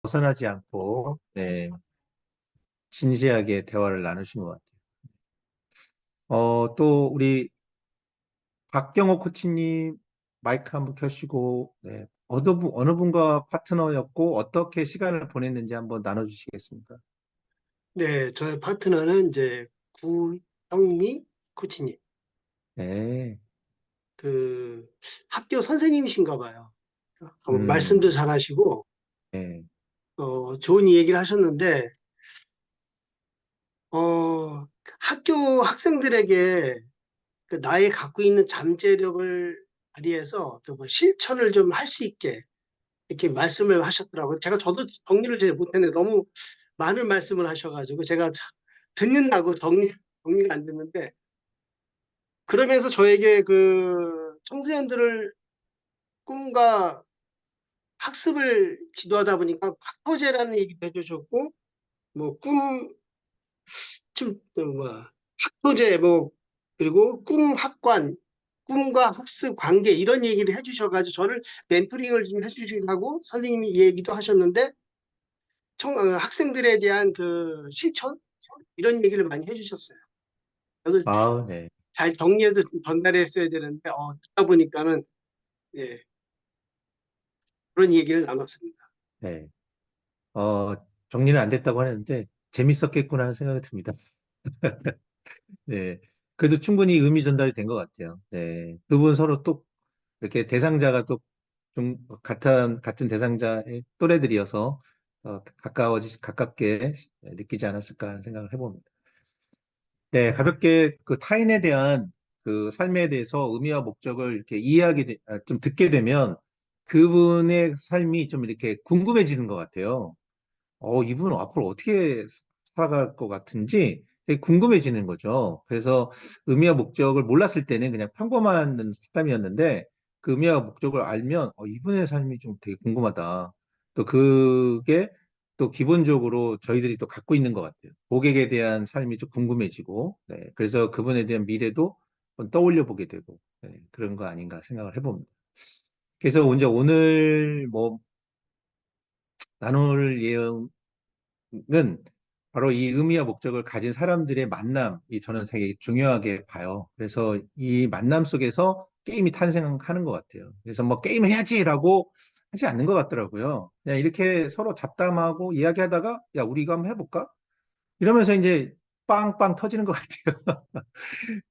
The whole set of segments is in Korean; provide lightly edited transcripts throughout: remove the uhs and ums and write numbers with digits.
벗어나지 않고, 네, 진지하게 대화를 나누신 것 같아요. 또 우리 박경호 코치님 마이크 한번 켜시고, 네, 어느 분과 파트너였고 어떻게 시간을 보냈는지 한번 나눠주시겠습니까? 네, 저의 파트너는 이제 구영미 코치님. 네, 그 학교 선생님이신가 봐요. 말씀도 음, 잘하시고 네, 좋은 얘기를 하셨는데 학교 학생들에게 그 나의 갖고 있는 잠재력을 발휘해서 그뭐 실천을 좀 할 수 있게 이렇게 말씀을 하셨더라고요. 저도 정리를 잘 못했는데 너무 많은 말씀을 하셔가지고 제가 듣는다고 정리가 안 됐는데 그러면서 저에게 그 청소년들을 꿈과 학습을 지도하다 보니까 학토제라는 얘기도 해주셨고, 뭐, 학토제, 뭐, 그리고 꿈학관, 꿈과 학습 관계, 이런 얘기를 해주셔가지고, 저를 멘토링을 좀 해주시고 하고, 선생님이 이 얘기도 하셨는데, 학생들에 대한 그 실천? 이런 얘기를 많이 해주셨어요. 그래서 아, 네, 잘 정리해서 전달했어야 되는데, 듣다 보니까는, 예, 그런 얘기를 나눴습니다. 네. 어, 정리는 안 됐다고 하는데 재밌었겠구나 하는 생각이 듭니다. 네, 그래도 충분히 의미 전달이 된 것 같아요. 네, 두 분 서로 또 이렇게 대상자가 또 좀 같은 대상자의 또래들이어서 가깝게 느끼지 않았을까 하는 생각을 해봅니다. 네, 가볍게 그 타인에 대한 그 삶에 대해서 의미와 목적을 이렇게 좀 듣게 되면 그분의 삶이 좀 이렇게 궁금해지는 것 같아요. 이분은 앞으로 어떻게 살아갈 것 같은지 되게 궁금해지는 거죠. 그래서 의미와 목적을 몰랐을 때는 그냥 평범한 사람이었는데 그 의미와 목적을 알면 이분의 삶이 좀 되게 궁금하다. 또 그게 또 기본적으로 저희들이 또 갖고 있는 것 같아요. 고객에 대한 삶이 좀 궁금해지고, 네, 그래서 그분에 대한 미래도 한번 떠올려 보게 되고, 네, 그런 거 아닌가 생각을 해봅니다. 그래서 이제 오늘 뭐 나눌 내용 는 바로 이 의미와 목적을 가진 사람들의 만남이 저는 되게 중요하게 봐요. 그래서 이 만남 속에서 게임이 탄생하는 것 같아요. 그래서 뭐 게임 해야지라고 하지 않는 것 같더라고요. 그냥 이렇게 서로 잡담하고 이야기하다가 야, 우리 이거 한번 해볼까? 이러면서 이제 빵빵 터지는 것 같아요.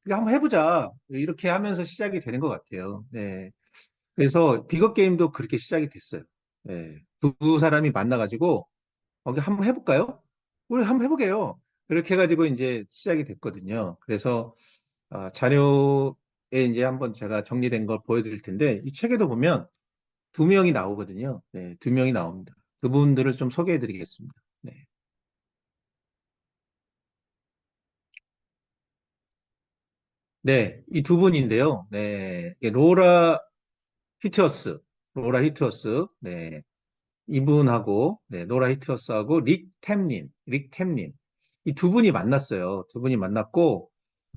그냥 한번 해보자. 이렇게 하면서 시작이 되는 것 같아요. 네. 그래서 비거 게임도 그렇게 시작이 됐어요. 네. 두 사람이 만나가지고 한번 해볼까요? 우리 한번 해보게요. 이렇게 해가지고 이제 시작이 됐거든요. 그래서 자료에 이제 한번 제가 정리된 걸 보여드릴 텐데 이 책에도 보면 두 명이 나오거든요. 네, 두 명이 나옵니다. 그분들을 좀 소개해드리겠습니다. 네, 네, 이 두 분인데요. 네, 이게 히트어스, 로라 히트어스, 네, 이분하고 네, 로라 히트어스하고 릭 템린. 이 두 분이 만났어요. 두 분이 만났고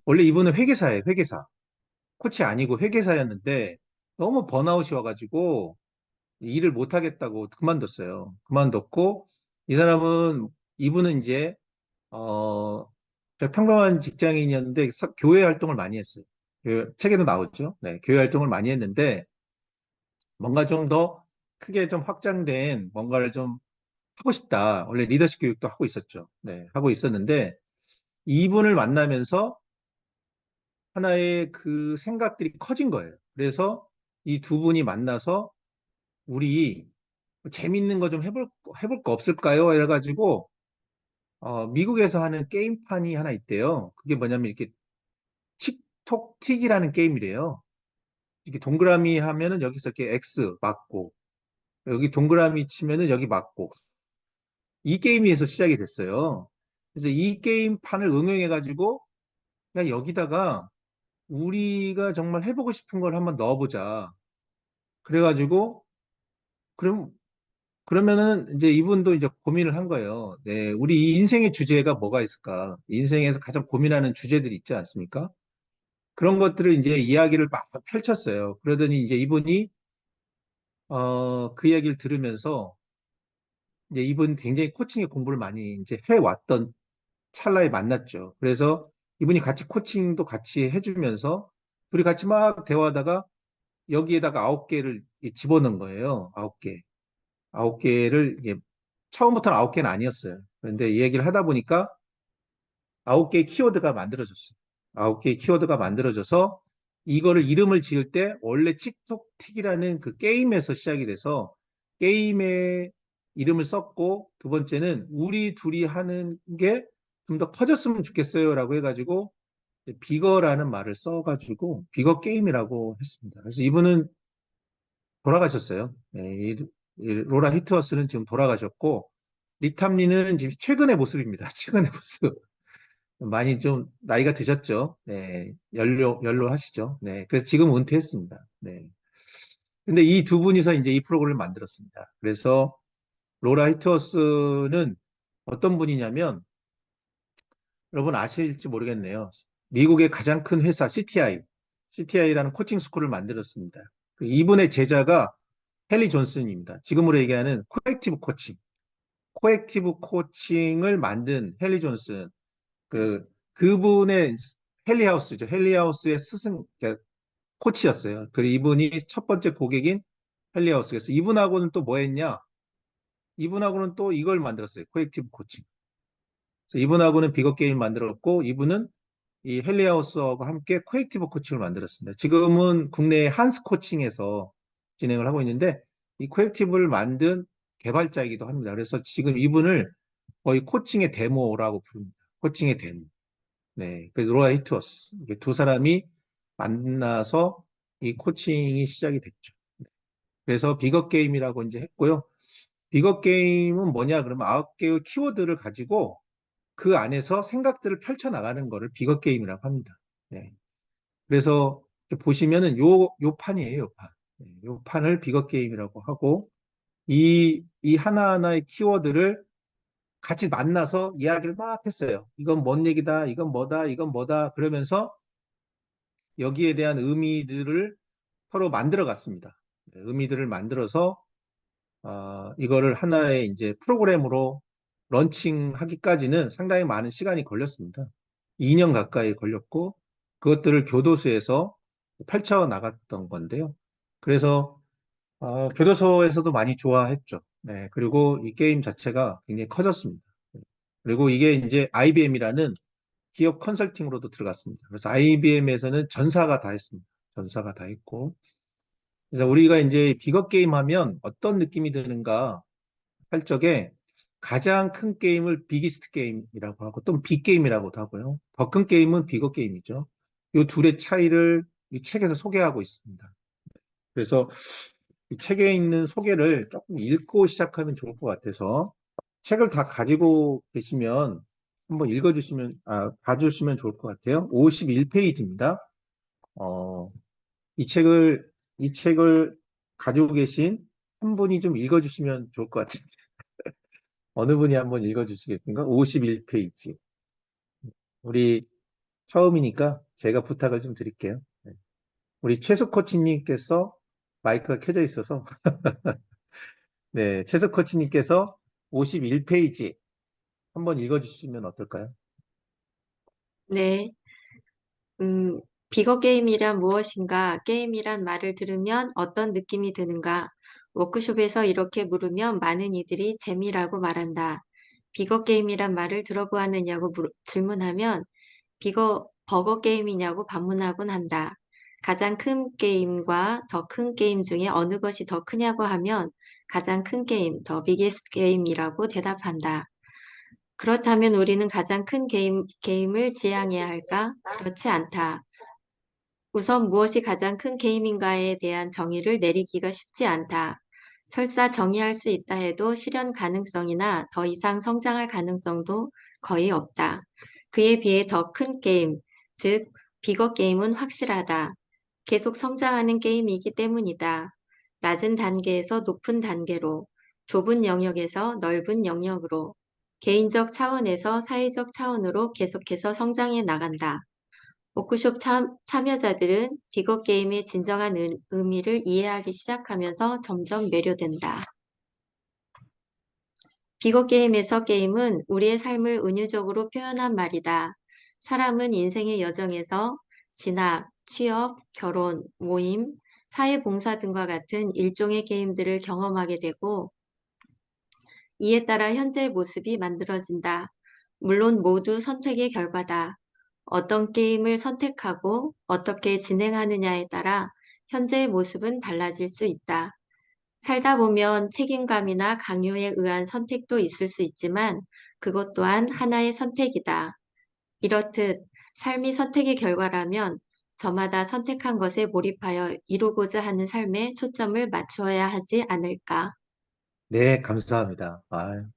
원래 이분은 회계사예요, 회계사. 코치 아니고 회계사였는데 너무 번아웃이 와가지고 일을 못 하겠다고 그만뒀어요. 그만뒀고 이분은 이제 어 평범한 직장인이었는데 교회 활동을 많이 했어요. 책에도 나오죠. 네, 교회 활동을 많이 했는데 뭔가 좀 더 크게 좀 확장된 뭔가를 좀 하고 싶다. 원래 리더십 교육도 하고 있었죠. 네, 하고 있었는데 이분을 만나면서 하나의 그 생각들이 커진 거예요. 그래서 이 두 분이 만나서 우리 재밌는 거 좀 해볼 거 없을까요? 이래가지고, 미국에서 하는 게임판이 하나 있대요. 그게 뭐냐면 이렇게 틱이라는 게임이래요. 이렇게 동그라미 하면은 여기서 이렇게 X 맞고, 여기 동그라미 치면은 여기 맞고, 이 게임에서 시작이 됐어요. 그래서 이 게임판을 응용해가지고, 그냥 여기다가 우리가 정말 해보고 싶은 걸 한번 넣어보자. 그래가지고, 그럼 그러면은 이제 이분도 이제 고민을 한 거예요. 네, 우리 이 인생의 주제가 뭐가 있을까? 인생에서 가장 고민하는 주제들이 있지 않습니까? 그런 것들을 이제 이야기를 막 펼쳤어요. 그러더니 이제 이분이 그 이야기를 들으면서 이제 이분 굉장히 코칭에 공부를 많이 이제 해왔던 찰나에 만났죠. 그래서 이분이 같이 코칭도 같이 해주면서 둘이 같이 막 대화하다가 여기에다가 9개를 집어넣은 거예요. 9개. 9개를, 이게 처음부터는 9개는 아니었어요. 그런데 이 얘기를 하다 보니까 9개의 키워드가 만들어졌어요. 9개의 키워드가 만들어져서 이거를 이름을 지을 때 원래 틱톡틱이라는 그 게임에서 시작이 돼서 게임의 이름을 썼고, 두 번째는 우리 둘이 하는 게 좀 더 커졌으면 좋겠어요라고 해가지고 비거라는 말을 써가지고 비거 게임이라고 했습니다. 그래서 이분은 돌아가셨어요. 네, 이 로라 히트워스는 지금 돌아가셨고, 리탐리는 지금 최근의 모습입니다. 최근의 모습. 많이 좀 나이가 드셨죠. 네, 연로하시죠. 네, 그래서 지금 은퇴했습니다. 네. 근데 이 두 분이서 이제 이 프로그램을 만들었습니다. 그래서 로라 히트워스는 어떤 분이냐면, 여러분 아실지 모르겠네요. 미국의 가장 큰 회사 CTI라는 코칭 스쿨을 만들었습니다. 이분의 제자가 헨리 존슨입니다. 지금으로 얘기하는 코액티브 코칭을 만든 헨리 존슨. 그분의 헨리 하우스의 스승, 그러니까 코치였어요. 그리고 이분이 첫 번째 고객인 헨리 하우스였어요. 이분하고는 또 뭐 했냐? 이분하고는 또 이걸 만들었어요. 코액티브 코칭. 그래서 이분하고는 비거 게임 만들었고, 이분은 이 헨리하우스와 함께 코액티브 코칭을 만들었습니다. 지금은 국내 한스 코칭에서 진행을 하고 있는데, 이 코액티브를 만든 개발자이기도 합니다. 그래서 지금 이분을 거의 코칭의 데모라고 부릅니다. 코칭의 데모. 네, 그 로라 히트워스. 이게 두 사람이 만나서 이 코칭이 시작이 됐죠. 그래서 비거 게임이라고 이제 했고요. 비거 게임은 뭐냐? 그러면 9개의 키워드를 가지고 그 안에서 생각들을 펼쳐나가는 거를 비거 게임이라고 합니다. 네. 그래서 이렇게 보시면은 요 판이에요, 요 판. 네, 요 판을 비거 게임이라고 하고, 이 하나하나의 키워드를 같이 만나서 이야기를 막 했어요. 이건 뭔 얘기다, 이건 뭐다, 이건 뭐다, 그러면서 여기에 대한 의미들을 서로 만들어 갔습니다. 네, 의미들을 만들어서, 이거를 하나의 이제 프로그램으로 런칭하기까지는 상당히 많은 시간이 걸렸습니다. 2년 가까이 걸렸고, 그것들을 교도소에서 펼쳐 나갔던 건데요. 그래서 교도소에서도 많이 좋아했죠. 네, 그리고 이 게임 자체가 굉장히 커졌습니다. 그리고 이게 이제 IBM이라는 기업 컨설팅으로도 들어갔습니다. 그래서 IBM에서는 전사가 다 했습니다. 전사가 다 했고. 그래서 우리가 이제 비거 게임 하면 어떤 느낌이 드는가 할 적에 가장 큰 게임을 비기스트 게임이라고 하고 또 빅게임이라고도 하고요. 더 큰 게임은 비거 게임이죠. 이 둘의 차이를 이 책에서 소개하고 있습니다. 그래서 이 책에 있는 소개를 조금 읽고 시작하면 좋을 것 같아서 책을 다 가지고 계시면 한번 봐주시면 좋을 것 같아요. 51페이지입니다. 어, 이 책을, 이 책을 가지고 계신 한 분이 좀 읽어주시면 좋을 것 같은데. 어느 분이 한번 읽어주시겠습니까? 51페이지. 우리 처음이니까 제가 부탁을 좀 드릴게요. 네. 우리 최수 코치님께서 마이크가 켜져 있어서, 네, 최수 코치님께서 51페이지 한번 읽어주시면 어떨까요? 네. 음, 비거 게임이란 무엇인가? 게임이란 말을 들으면 어떤 느낌이 드는가? 워크숍에서 이렇게 물으면 많은 이들이 재미라고 말한다. 비거 게임이란 말을 들어보았느냐고 질문하면 버거 게임이냐고 반문하곤 한다. 가장 큰 게임과 더 큰 게임 중에 어느 것이 더 크냐고 하면 가장 큰 게임, 더 비게스트 게임이라고 대답한다. 그렇다면 우리는 가장 큰 게임을 지향해야 할까? 그렇지 않다. 우선 무엇이 가장 큰 게임인가에 대한 정의를 내리기가 쉽지 않다. 설사 정의할 수 있다 해도 실현 가능성이나 더 이상 성장할 가능성도 거의 없다. 그에 비해 더 큰 게임, 즉, 비거 게임은 확실하다. 계속 성장하는 게임이기 때문이다. 낮은 단계에서 높은 단계로, 좁은 영역에서 넓은 영역으로, 개인적 차원에서 사회적 차원으로 계속해서 성장해 나간다. 워크숍 참여자들은 비거 게임의 진정한 의미를 이해하기 시작하면서 점점 매료된다. 비거 게임에서 게임은 우리의 삶을 은유적으로 표현한 말이다. 사람은 인생의 여정에서 진학, 취업, 결혼, 모임, 사회봉사 등과 같은 일종의 게임들을 경험하게 되고 이에 따라 현재의 모습이 만들어진다. 물론 모두 선택의 결과다. 어떤 게임을 선택하고 어떻게 진행하느냐에 따라 현재의 모습은 달라질 수 있다. 살다 보면 책임감이나 강요에 의한 선택도 있을 수 있지만 그것 또한 하나의 선택이다. 이렇듯 삶이 선택의 결과라면 저마다 선택한 것에 몰입하여 이루고자 하는 삶에 초점을 맞추어야 하지 않을까. 네, 감사합니다.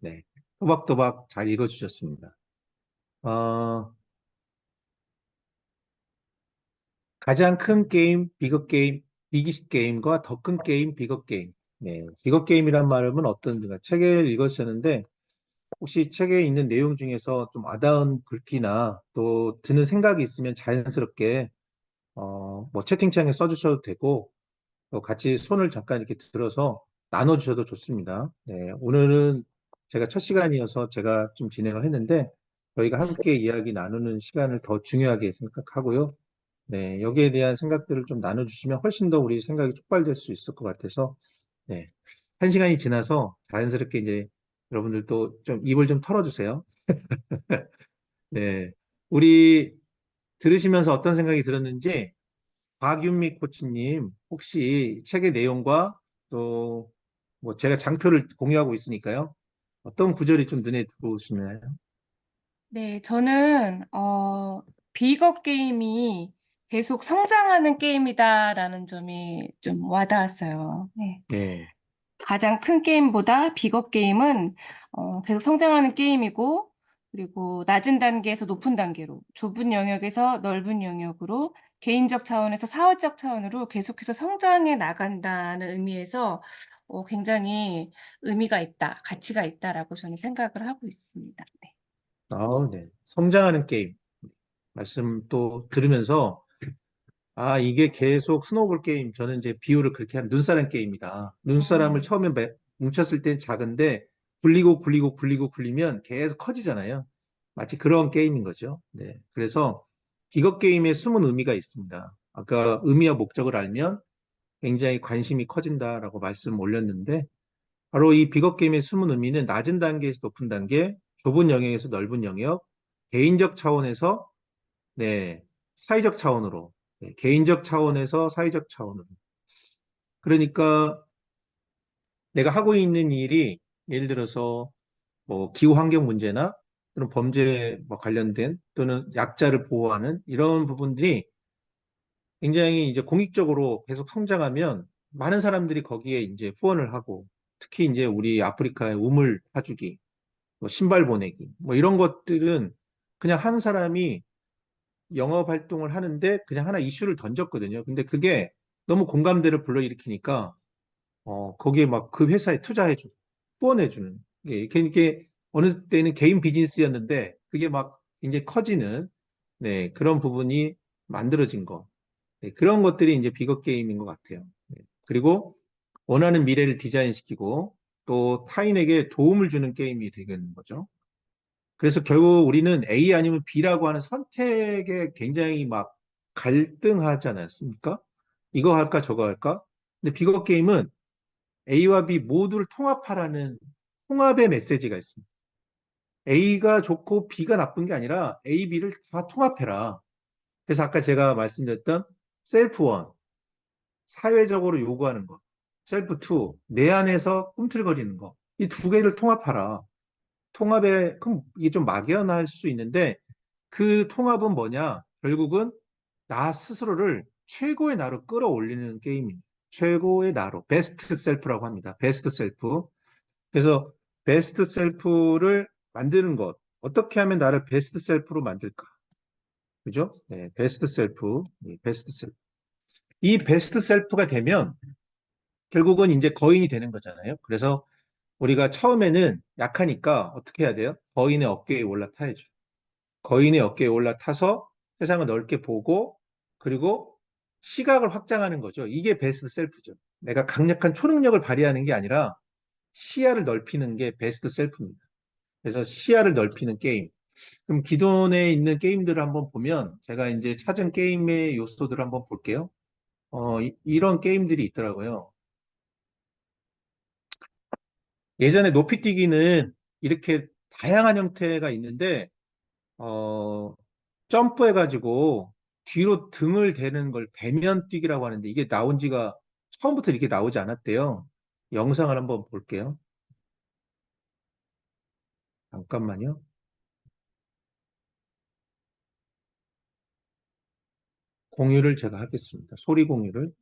네. 또박또박 잘 읽어주셨습니다. 어, 가장 큰 게임, 비거 게임, 비기스 게임과 더 큰 게임, 비거 게임. 네, 비거 게임이란 말은 어떤, 책을 읽으셨는데, 혹시 책에 있는 내용 중에서 좀 와닿은 글귀나 또 드는 생각이 있으면 자연스럽게, 뭐 채팅창에 써주셔도 되고, 또 같이 손을 잠깐 이렇게 들어서 나눠주셔도 좋습니다. 네, 오늘은 제가 첫 시간이어서 제가 좀 진행을 했는데, 저희가 함께 이야기 나누는 시간을 더 중요하게 생각하고요. 네, 여기에 대한 생각들을 좀 나눠주시면 훨씬 더 우리 생각이 촉발될 수 있을 것 같아서, 네. 한 시간이 지나서 자연스럽게 이제 여러분들도 좀 입을 좀 털어주세요. 네. 우리 들으시면서 어떤 생각이 들었는지, 박윤미 코치님, 혹시 책의 내용과 또, 뭐 제가 장표를 공유하고 있으니까요. 어떤 구절이 좀 눈에 들어오시나요? 네, 저는 비거 게임이 계속 성장하는 게임이다라는 점이 좀 와닿았어요. 네. 네. 가장 큰 게임보다 비거 게임은 계속 성장하는 게임이고, 그리고 낮은 단계에서 높은 단계로, 좁은 영역에서 넓은 영역으로, 개인적 차원에서 사회적 차원으로 계속해서 성장해 나간다는 의미에서 굉장히 의미가 있다, 가치가 있다라고 저는 생각을 하고 있습니다. 네. 네. 성장하는 게임. 말씀 또 들으면서 이게 계속 스노우볼 게임. 저는 이제 비유를 그렇게 하면 눈사람 게임이다. 눈사람을 처음에 뭉쳤을 땐 작은데 굴리고 굴리면 계속 커지잖아요. 마치 그런 게임인 거죠. 네. 그래서 이것 게임에 숨은 의미가 있습니다. 아까 의미와 목적을 알면 굉장히 관심이 커진다라고 말씀 올렸는데 바로 이 비거 게임의 숨은 의미는 낮은 단계에서 높은 단계, 좁은 영역에서 넓은 영역, 개인적 차원에서 네, 사회적 차원으로, 네, 개인적 차원에서 사회적 차원으로. 그러니까 내가 하고 있는 일이 예를 들어서 뭐 기후 환경 문제나 또는 범죄 뭐 관련된 또는 약자를 보호하는 이런 부분들이 굉장히 이제 공익적으로 계속 성장하면 많은 사람들이 거기에 이제 후원을 하고 특히 이제 우리 아프리카의 우물 파주기, 뭐 신발 보내기, 뭐 이런 것들은 그냥 한 사람이 영업 활동을 하는데 그냥 하나 이슈를 던졌거든요. 근데 그게 너무 공감대를 불러일으키니까 거기에 막 그 회사에 투자해주고 후원해주는 이게 어느 때는 개인 비즈니스였는데 그게 막 이제 커지는 네, 그런 부분이 만들어진 거. 네, 그런 것들이 이제 비거 게임인 것 같아요. 네. 그리고 원하는 미래를 디자인시키고 또 타인에게 도움을 주는 게임이 되는 거죠. 그래서 결국 우리는 A 아니면 B라고 하는 선택에 굉장히 막 갈등하지 않았습니까? 이거 할까 저거 할까? 근데 비거 게임은 A와 B 모두를 통합하라는 통합의 메시지가 있습니다. A가 좋고 B가 나쁜 게 아니라 A, B를 다 통합해라. 그래서 아까 제가 말씀드렸던 셀프 원, 사회적으로 요구하는 것, 셀프 투, 내 안에서 꿈틀거리는 것, 이 두 개를 통합하라. 통합에, 그럼 이게 좀 막연할 수 있는데 그 통합은 뭐냐? 결국은 나 스스로를 최고의 나로 끌어올리는 게임입니다. 최고의 나로, 베스트 셀프라고 합니다. 베스트 셀프. 그래서 베스트 셀프를 만드는 것. 어떻게 하면 나를 베스트 셀프로 만들까? 그죠? 네, 베스트 셀프, 네, 베스트 셀프. 이 베스트 셀프가 되면 결국은 이제 거인이 되는 거잖아요. 그래서 우리가 처음에는 약하니까 어떻게 해야 돼요? 거인의 어깨에 올라타야죠. 거인의 어깨에 올라타서 세상을 넓게 보고 그리고 시각을 확장하는 거죠. 이게 베스트 셀프죠. 내가 강력한 초능력을 발휘하는 게 아니라 시야를 넓히는 게 베스트 셀프입니다. 그래서 시야를 넓히는 게임. 그럼 기존에 있는 게임들을 한번 보면 제가 이제 찾은 게임의 요소들을 한번 볼게요. 이런 게임들이 있더라고요. 예전에 높이뛰기는 이렇게 다양한 형태가 있는데, 어, 점프해가지고 뒤로 등을 대는 걸 배면 뛰기라고 하는데 이게 나온 지가 처음부터 이렇게 나오지 않았대요. 영상을 한번 볼게요. 잠깐만요. 공유를 제가 하겠습니다. 소리 공유를.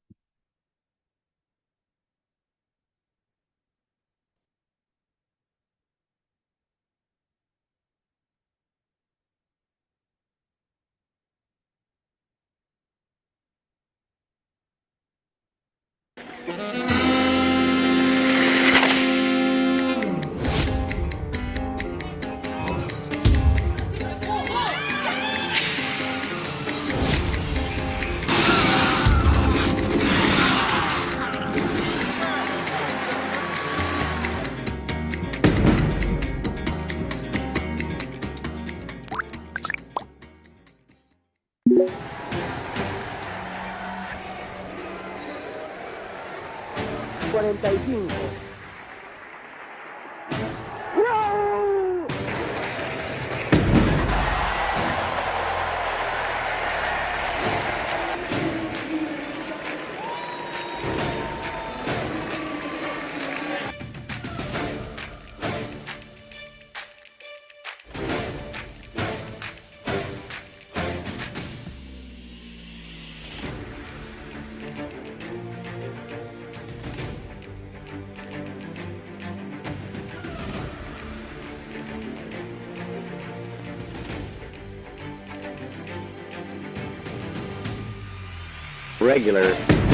Regular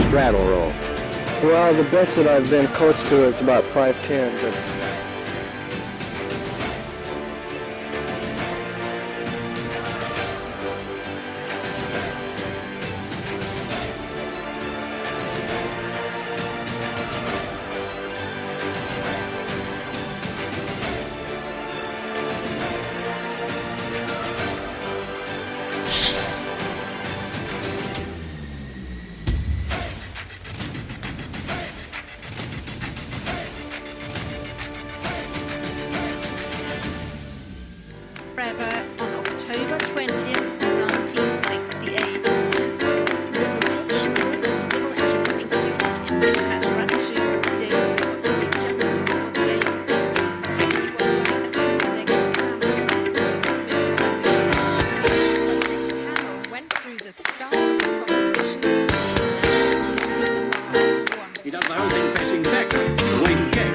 straddle roll. Well, the best that I've been coached to is about 5'10", but Forever on October 20th, 1968. The location was a civil engineering student in mismatched running shoes doing silly jumping for the game series. He was wearing a three-legged camel, dismissed as a curiosity, but this camel went through the start of the competition and He does the whole thing facing back, wing kick.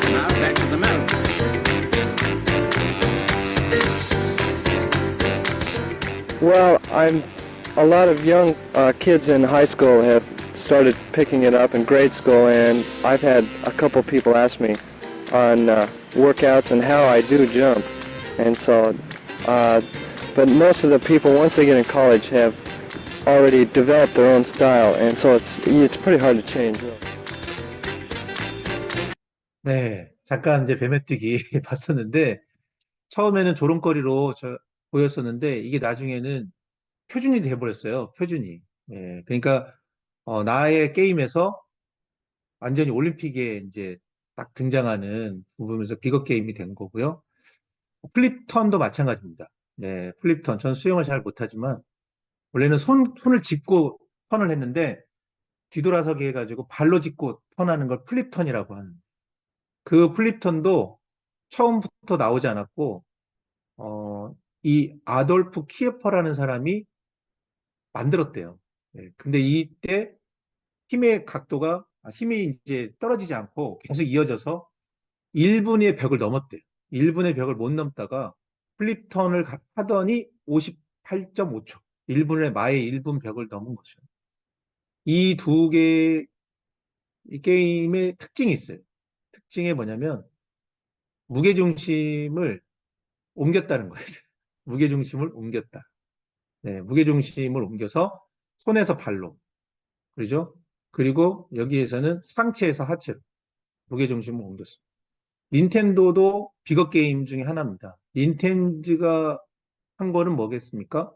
Now back to the mount. well, a lot of young kids in high school have started picking it up in grade school, and I've had a couple people ask me on workouts and how I do jump, and so, but most of the people once they get in college have already developed their own style, and so it's pretty hard to change. 네, 잠깐 이제 배매뜨기 봤었는데 처음에는 조롱거리로 보였었는데 이게 나중에는 표준이 돼버렸어요. 표준이. 예, 그러니까 나의 게임에서 완전히 올림픽에 이제 딱 등장하는 부분에서 비거 게임이 된 거고요. 플립턴도 마찬가지입니다. 네, 플립턴. 전 수영을 잘 못하지만 원래는 손을 짚고 턴을 했는데 뒤돌아서기 해가지고 발로 짚고 턴하는 걸 플립턴이라고 하는. 그 플립턴도 처음부터 나오지 않았고 이 아돌프 키에퍼라는 사람이 만들었대요. 네, 근데 이때 힘이 이제 떨어지지 않고 계속 이어져서 1분의 벽을 넘었대요. 1분의 벽을 못 넘다가 플립턴을 하더니 58.5초. 1분의 마의 1분 벽을 넘은 거죠. 이 두 개의 이 게임의 특징이 있어요. 특징이 뭐냐면 무게중심을 옮겼다는 거예요. 무게중심을 옮겼다. 네, 무게중심을 옮겨서 손에서 발로. 그죠? 그리고 여기에서는 상체에서 하체로 무게중심을 옮겼습니다. 닌텐도도 비거 게임 중에 하나입니다. 닌텐도가 한 거는 뭐겠습니까?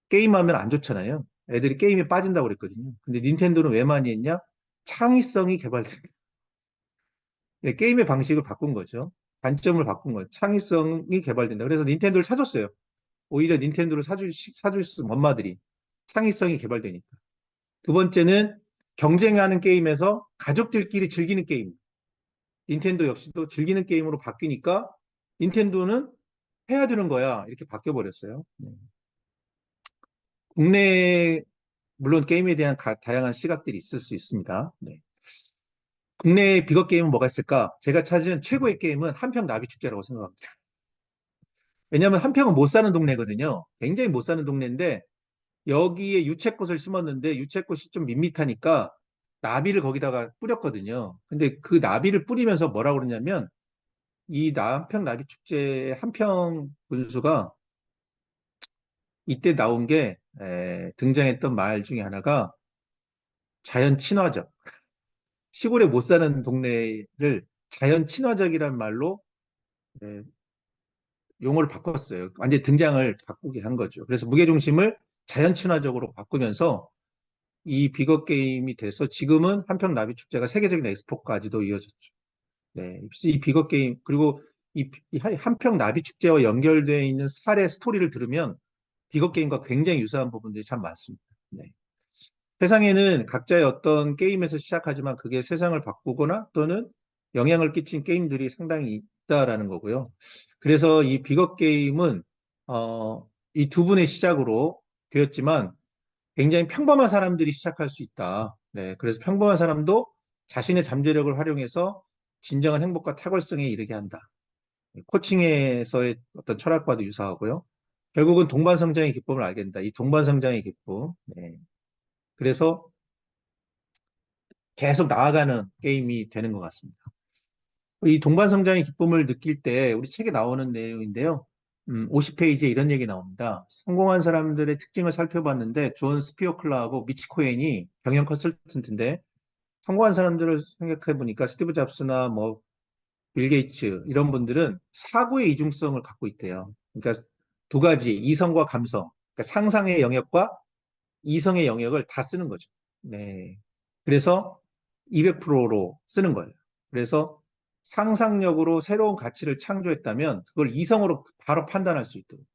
게임하면 안 좋잖아요. 애들이 게임에 빠진다고 그랬거든요. 근데 닌텐도는 왜 많이 했냐? 창의성이 개발된다. 예, 게임의 방식을 바꾼 거죠. 관점을 바꾼 거예요. 창의성이 개발된다. 그래서 닌텐도를 사줬어요. 오히려 닌텐도를 사줄 수, 엄마들이. 창의성이 개발되니까. 두 번째는 경쟁하는 게임에서 가족들끼리 즐기는 게임. 닌텐도 역시도 즐기는 게임으로 바뀌니까 닌텐도는 해야 되는 거야. 이렇게 바뀌어버렸어요. 국내, 물론 게임에 대한 다양한 시각들이 있을 수 있습니다. 네. 국내 비거 게임은 뭐가 있을까? 제가 찾은 최고의 게임은 한평 나비축제라고 생각합니다. 왜냐하면 한평은 못 사는 동네거든요. 굉장히 못 사는 동네인데 여기에 유채꽃을 심었는데 유채꽃이 좀 밋밋하니까 나비를 거기다가 뿌렸거든요. 근데 그 나비를 뿌리면서 뭐라고 그러냐면 이 한평 나비축제 한평 분수가 이때 나온 게 등장했던 말 중에 하나가 자연 친화적. 시골에 못 사는 동네를 자연 친화적이란 말로 에, 용어를 바꿨어요. 완전 등장을 바꾸게 한 거죠. 그래서 무게중심을 자연 친화적으로 바꾸면서 이 비거 게임이 돼서 지금은 한평 나비 축제가 세계적인 엑스포까지도 이어졌죠. 네, 이 비거 게임 그리고 이 한평 나비 축제와 연결되어 있는 사례 스토리를 들으면 비거 게임과 굉장히 유사한 부분들이 참 많습니다. 네. 세상에는 각자의 어떤 게임에서 시작하지만 그게 세상을 바꾸거나 또는 영향을 끼친 게임들이 상당히 있다라는 거고요. 그래서 이 비거 게임은 이 두 분의 시작으로 되었지만 굉장히 평범한 사람들이 시작할 수 있다. 네, 그래서 평범한 사람도 자신의 잠재력을 활용해서 진정한 행복과 탁월성에 이르게 한다. 코칭에서의 어떤 철학과도 유사하고요. 결국은 동반성장의 기쁨을 알게 된다. 이 동반성장의 기쁨. 네. 그래서 계속 나아가는 게임이 되는 것 같습니다. 이 동반성장의 기쁨을 느낄 때 우리 책에 나오는 내용인데요. 50페이지에 이런 얘기 나옵니다. 성공한 사람들의 특징을 살펴봤는데 존 스피어클라하고 미치 코엔이 경영 컨설턴트인데 성공한 사람들을 생각해 보니까 스티브 잡스나 뭐 빌 게이츠 이런 분들은 사고의 이중성을 갖고 있대요. 그러니까 두 가지 이성과 감성, 그러니까 상상의 영역과 이성의 영역을 다 쓰는 거죠. 네. 그래서 200%로 쓰는 거예요. 그래서 상상력으로 새로운 가치를 창조했다면 그걸 이성으로 바로 판단할 수 있도록.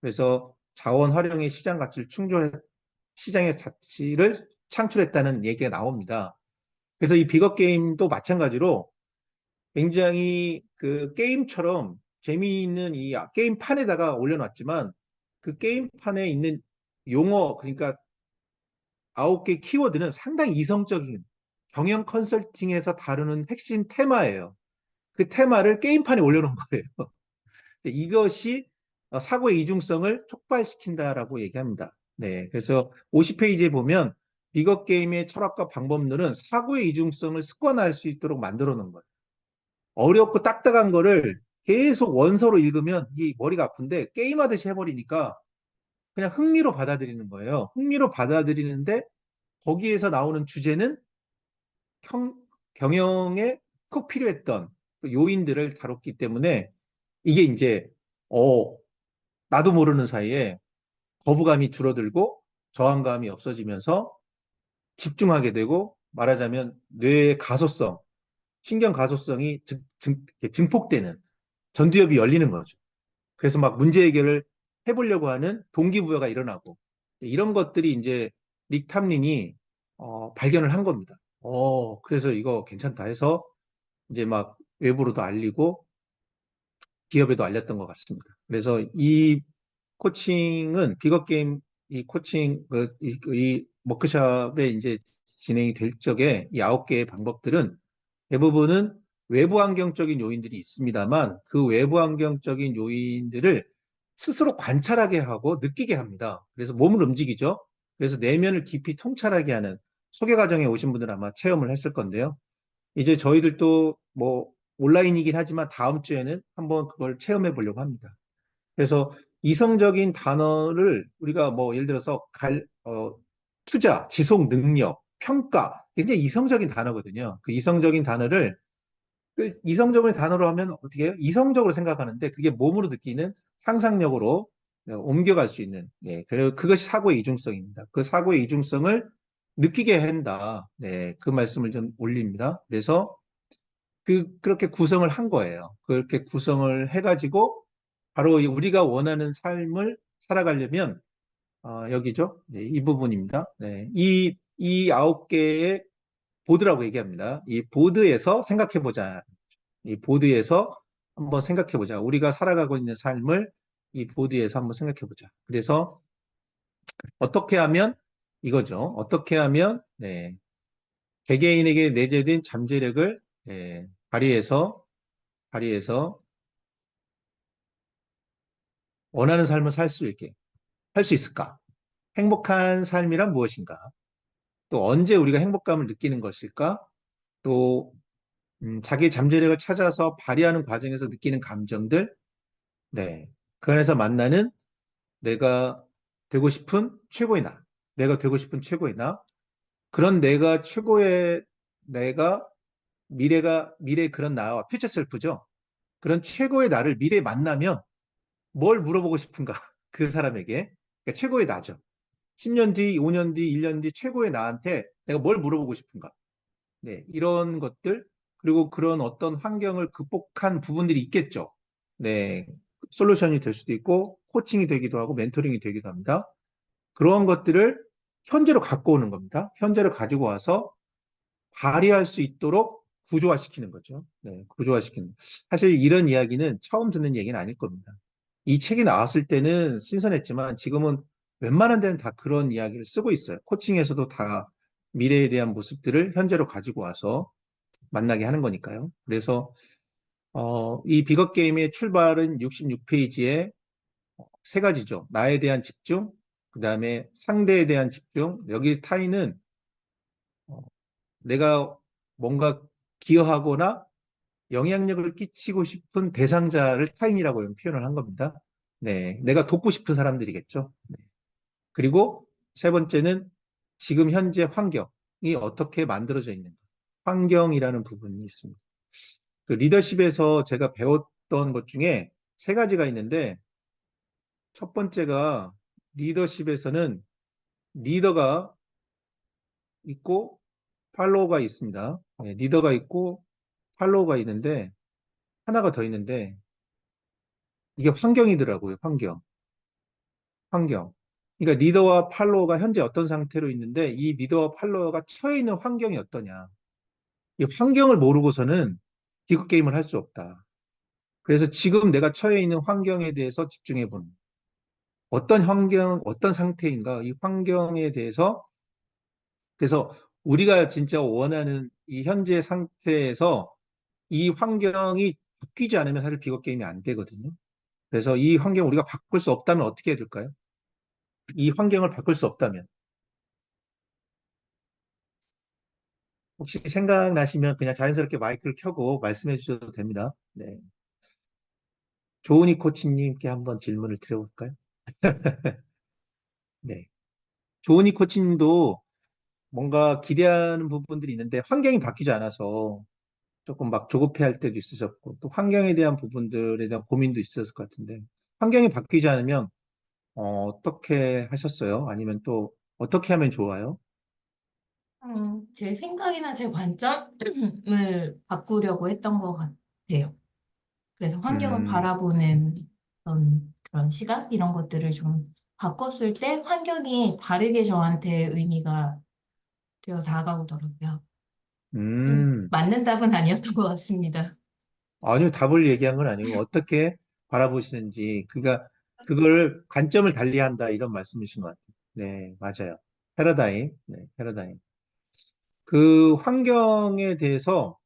그래서 자원 활용의 시장의 가치를 창출했다는 얘기가 나옵니다. 그래서 이 비거 게임도 마찬가지로 굉장히 그 게임처럼 재미있는 이 게임판에다가 올려놨지만 그 게임판에 있는 용어, 그러니까 9개 키워드는 상당히 이성적인 경영 컨설팅에서 다루는 핵심 테마예요. 그 테마를 게임판에 올려놓은 거예요. 이것이 사고의 이중성을 촉발시킨다라고 얘기합니다. 네, 그래서 50페이지에 보면 비거 게임의 철학과 방법론은 사고의 이중성을 습관화할 수 있도록 만들어 놓은 거예요. 어렵고 딱딱한 거를 계속 원서로 읽으면 이 머리가 아픈데 게임하듯이 해버리니까 그냥 흥미로 받아들이는 거예요. 흥미로 받아들이는데 거기에서 나오는 주제는 경영에 꼭 필요했던 그 요인들을 다뤘기 때문에 이게 이제 나도 모르는 사이에 거부감이 줄어들고 저항감이 없어지면서 집중하게 되고 말하자면 뇌의 가소성, 신경 가소성이 증폭되는 전두엽이 열리는 거죠. 그래서 막 문제 해결을 해보려고 하는 동기부여가 일어나고 이런 것들이 이제 릭 탐린이 발견을 한 겁니다. 그래서 이거 괜찮다 해서 이제 막 외부로도 알리고 기업에도 알렸던 것 같습니다. 그래서 이 코칭은 비거 게임 이 코칭 이 워크숍에 이제 진행이 될 적에 이 9개의 방법들은 대부분은 외부 환경적인 요인들이 있습니다만 그 외부 환경적인 요인들을 스스로 관찰하게 하고 느끼게 합니다. 그래서 몸을 움직이죠. 그래서 내면을 깊이 통찰하게 하는 소개 과정에 오신 분들은 아마 체험을 했을 건데요. 이제 저희들도 뭐 온라인이긴 하지만 다음 주에는 한번 그걸 체험해 보려고 합니다. 그래서 이성적인 단어를 우리가 뭐 예를 들어서 투자, 지속 능력, 평가, 굉장히 이성적인 단어거든요. 그 이성적인 단어를 그 이성적인 단어로 하면 어떻게 해요? 이성적으로 생각하는데 그게 몸으로 느끼는 상상력으로 옮겨갈 수 있는, 예, 그리고 그것이 사고의 이중성입니다. 그 사고의 이중성을 느끼게 한다. 네, 그 말씀을 좀 올립니다. 그래서 그렇게 구성을 한 거예요. 그렇게 구성을 해가지고 바로 우리가 원하는 삶을 살아가려면 여기죠. 네, 이 부분입니다. 네, 이 9개의 보드라고 얘기합니다. 이 보드에서 생각해보자. 이 보드에서 한번 생각해보자. 우리가 살아가고 있는 삶을 이 보드에서 한번 생각해보자. 그래서 어떻게 하면 이거죠. 어떻게 하면 네, 개개인에게 내재된 잠재력을 네, 발휘해서 원하는 삶을 살 수 있게 할 수 있을까? 행복한 삶이란 무엇인가? 또 언제 우리가 행복감을 느끼는 것일까? 또 자기의 잠재력을 찾아서 발휘하는 과정에서 느끼는 감정들, 네, 그 안에서 만나는 내가 되고 싶은 최고의 나, 내가 되고 싶은 최고의 나, 그런 내가 최고의 내가 미래 그런 나와 퓨처 셀프죠. 그런 최고의 나를 미래에 만나면 뭘 물어보고 싶은가? 그 사람에게. 그러니까 최고의 나죠. 10년 뒤, 5년 뒤, 1년 뒤 최고의 나한테 내가 뭘 물어보고 싶은가? 네, 이런 것들, 그리고 그런 어떤 환경을 극복한 부분들이 있겠죠. 네, 솔루션이 될 수도 있고, 코칭이 되기도 하고, 멘토링이 되기도 합니다. 그런 것들을 현재로 갖고 오는 겁니다. 현재로 가지고 와서 발휘할 수 있도록 구조화시키는 거죠. 네, 구조화시키는. 사실 이런 이야기는 처음 듣는 얘기는 아닐 겁니다. 이 책이 나왔을 때는 신선했지만 지금은 웬만한 데는 다 그런 이야기를 쓰고 있어요. 코칭에서도 다 미래에 대한 모습들을 현재로 가지고 와서 만나게 하는 거니까요. 그래서 이 비거 게임의 출발은 66페이지에 세 가지죠. 나에 대한 집중, 그 다음에 상대에 대한 집중. 여기 타인은 내가 뭔가 기여하거나 영향력을 끼치고 싶은 대상자를 타인이라고 표현을 한 겁니다. 네, 내가 돕고 싶은 사람들이겠죠. 네. 그리고 세 번째는 지금 현재 환경이 어떻게 만들어져 있는가. 환경이라는 부분이 있습니다. 그 리더십에서 제가 배웠던 것 중에 세 가지가 있는데 첫 번째가 리더십에서는 리더가 있고 팔로워가 있습니다. 네, 리더가 있고 팔로워가 있는데 하나가 더 있는데 이게 환경이더라고요. 환경. 그러니까 리더와 팔로워가 현재 어떤 상태로 있는데 이 리더와 팔로워가 처해 있는 환경이 어떠냐. 이 환경을 모르고서는 기급 게임을 할 수 없다. 그래서 지금 내가 처해 있는 환경에 대해서 집중해 보는. 어떤 환경, 어떤 상태인가, 이 환경에 대해서, 그래서 우리가 진짜 원하는 이 현재 상태에서 이 환경이 바뀌지 않으면 사실 비거 게임이 안 되거든요. 그래서 이 환경 우리가 바꿀 수 없다면 어떻게 해야 될까요? 이 환경을 바꿀 수 없다면. 혹시 생각나시면 그냥 자연스럽게 마이크를 켜고 말씀해 주셔도 됩니다. 네. 조은희 코치님께 한번 질문을 드려볼까요? 네. 조은희 코치님도 뭔가 기대하는 부분들이 있는데 환경이 바뀌지 않아서 조금 막 조급해할 때도 있으셨고 또 환경에 대한 부분들에 대한 고민도 있었을 것 같은데 환경이 바뀌지 않으면 어떻게 하셨어요? 아니면 또 어떻게 하면 좋아요? 제 생각이나 제 관점을 바꾸려고 했던 것 같아요. 그래서 환경을 음, 바라보는 그런 시각, 이런 것들을 좀 바꿨을 때 환경이 다르게 저한테 의미가 되어 다가오더라고요. 음, 맞는 답은 아니었던 것 같습니다. 아니요, 답을 얘기한 건 아니고 어떻게 바라보시는지 그러니까 그걸 관점을 달리한다 이런 말씀이신 것 같아요. 네, 맞아요. 패러다임, 네, 패러다임. 그 환경에 대해서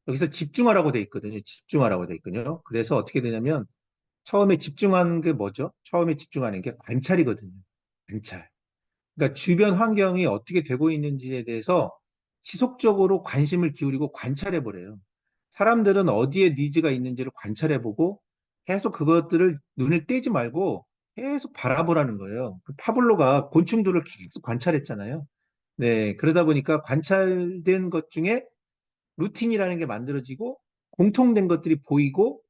여기서 집중하라고 돼 있거든요. 집중하라고 돼 있거든요. 그래서 어떻게 되냐면 처음에 집중하는 게 뭐죠? 처음에 집중하는 게 관찰이거든요. 관찰. 그러니까 주변 환경이 어떻게 되고 있는지에 대해서 지속적으로 관심을 기울이고 관찰해 보래요. 사람들은 어디에 니즈가 있는지를 관찰해 보고 계속 그것들을 눈을 떼지 말고 계속 바라보라는 거예요. 그 파블로가 곤충들을 계속 관찰했잖아요. 네, 그러다 보니까 관찰된 것 중에 루틴이라는 게 만들어지고 공통된 것들이 보이고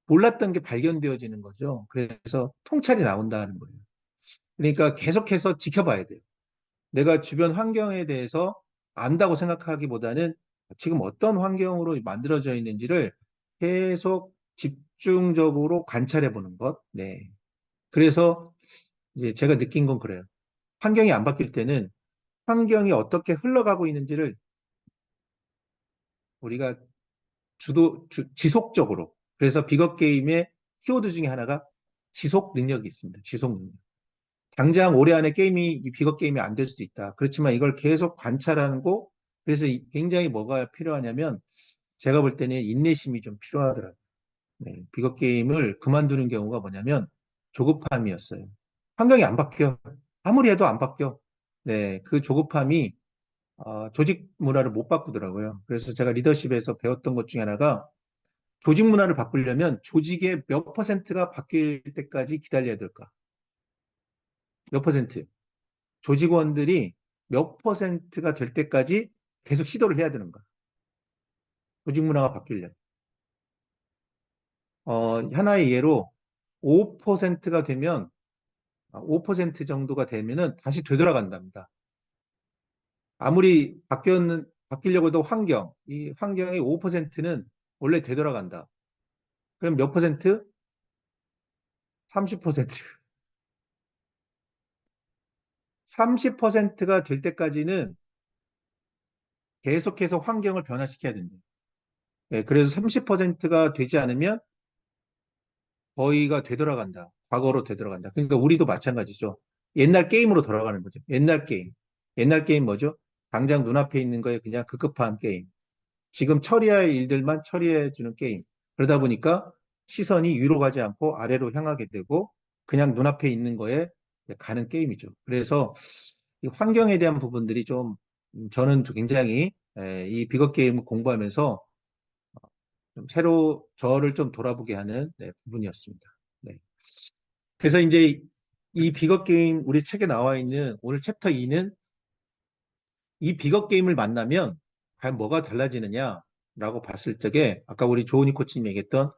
몰랐던 게 발견되어지는 거죠. 그래서 통찰이 나온다는 거예요. 그러니까 계속해서 지켜봐야 돼요. 내가 주변 환경에 대해서 안다고 생각하기보다는 지금 어떤 환경으로 만들어져 있는지를 계속 집중적으로 관찰해 보는 것. 네. 그래서 이제 제가 느낀 건 그래요. 환경이 안 바뀔 때는 환경이 어떻게 흘러가고 있는지를 우리가 지속적으로. 그래서 비거 게임의 키워드 중에 하나가 지속 능력이 있습니다. 지속 능력. 당장 올해 안에 이 비거 게임이 안 될 수도 있다. 그렇지만 이걸 계속 관찰하고, 그래서 굉장히 뭐가 필요하냐면, 제가 볼 때는 인내심이 좀 필요하더라고요. 네, 비거 게임을 그만두는 경우가 뭐냐면, 조급함이었어요. 환경이 안 바뀌어. 아무리 해도 안 바뀌어. 네, 그 조급함이, 조직 문화를 못 바꾸더라고요. 그래서 제가 리더십에서 배웠던 것 중에 하나가, 조직 문화를 바꾸려면 조직의 몇 퍼센트가 바뀔 때까지 기다려야 될까? 몇 퍼센트? 조직원들이 몇 퍼센트가 될 때까지 계속 시도를 해야 되는가? 조직 문화가 바뀌려면. 하나의 예로 5%가 되면, 5% 정도가 되면은 다시 되돌아간답니다. 아무리 바뀌려고 해도 이 환경의 5%는 원래 되돌아간다. 그럼 몇 퍼센트? 30%. 30%가 될 때까지는 계속해서 환경을 변화시켜야 된다. 네, 그래서 30%가 되지 않으면 거의가 되돌아간다. 과거로 되돌아간다. 그러니까 우리도 마찬가지죠. 옛날 게임으로 돌아가는 거죠. 옛날 게임. 옛날 게임 뭐죠? 당장 눈앞에 있는 거에 그냥 급급한 게임. 지금 처리할 일들만 처리해 주는 게임. 그러다 보니까 시선이 위로 가지 않고 아래로 향하게 되고 그냥 눈앞에 있는 거에 가는 게임이죠. 그래서 이 환경에 대한 부분들이 저는 굉장히 이 비거 게임을 공부하면서 좀 새로 저를 좀 돌아보게 하는 부분이었습니다. 네. 그래서 이제 이 비거 게임 우리 책에 나와 있는 오늘 챕터 2는 이 비거 게임을 만나면 과연 뭐가 달라지느냐라고 봤을 적에 아까 우리 조은희 코치님 얘기했던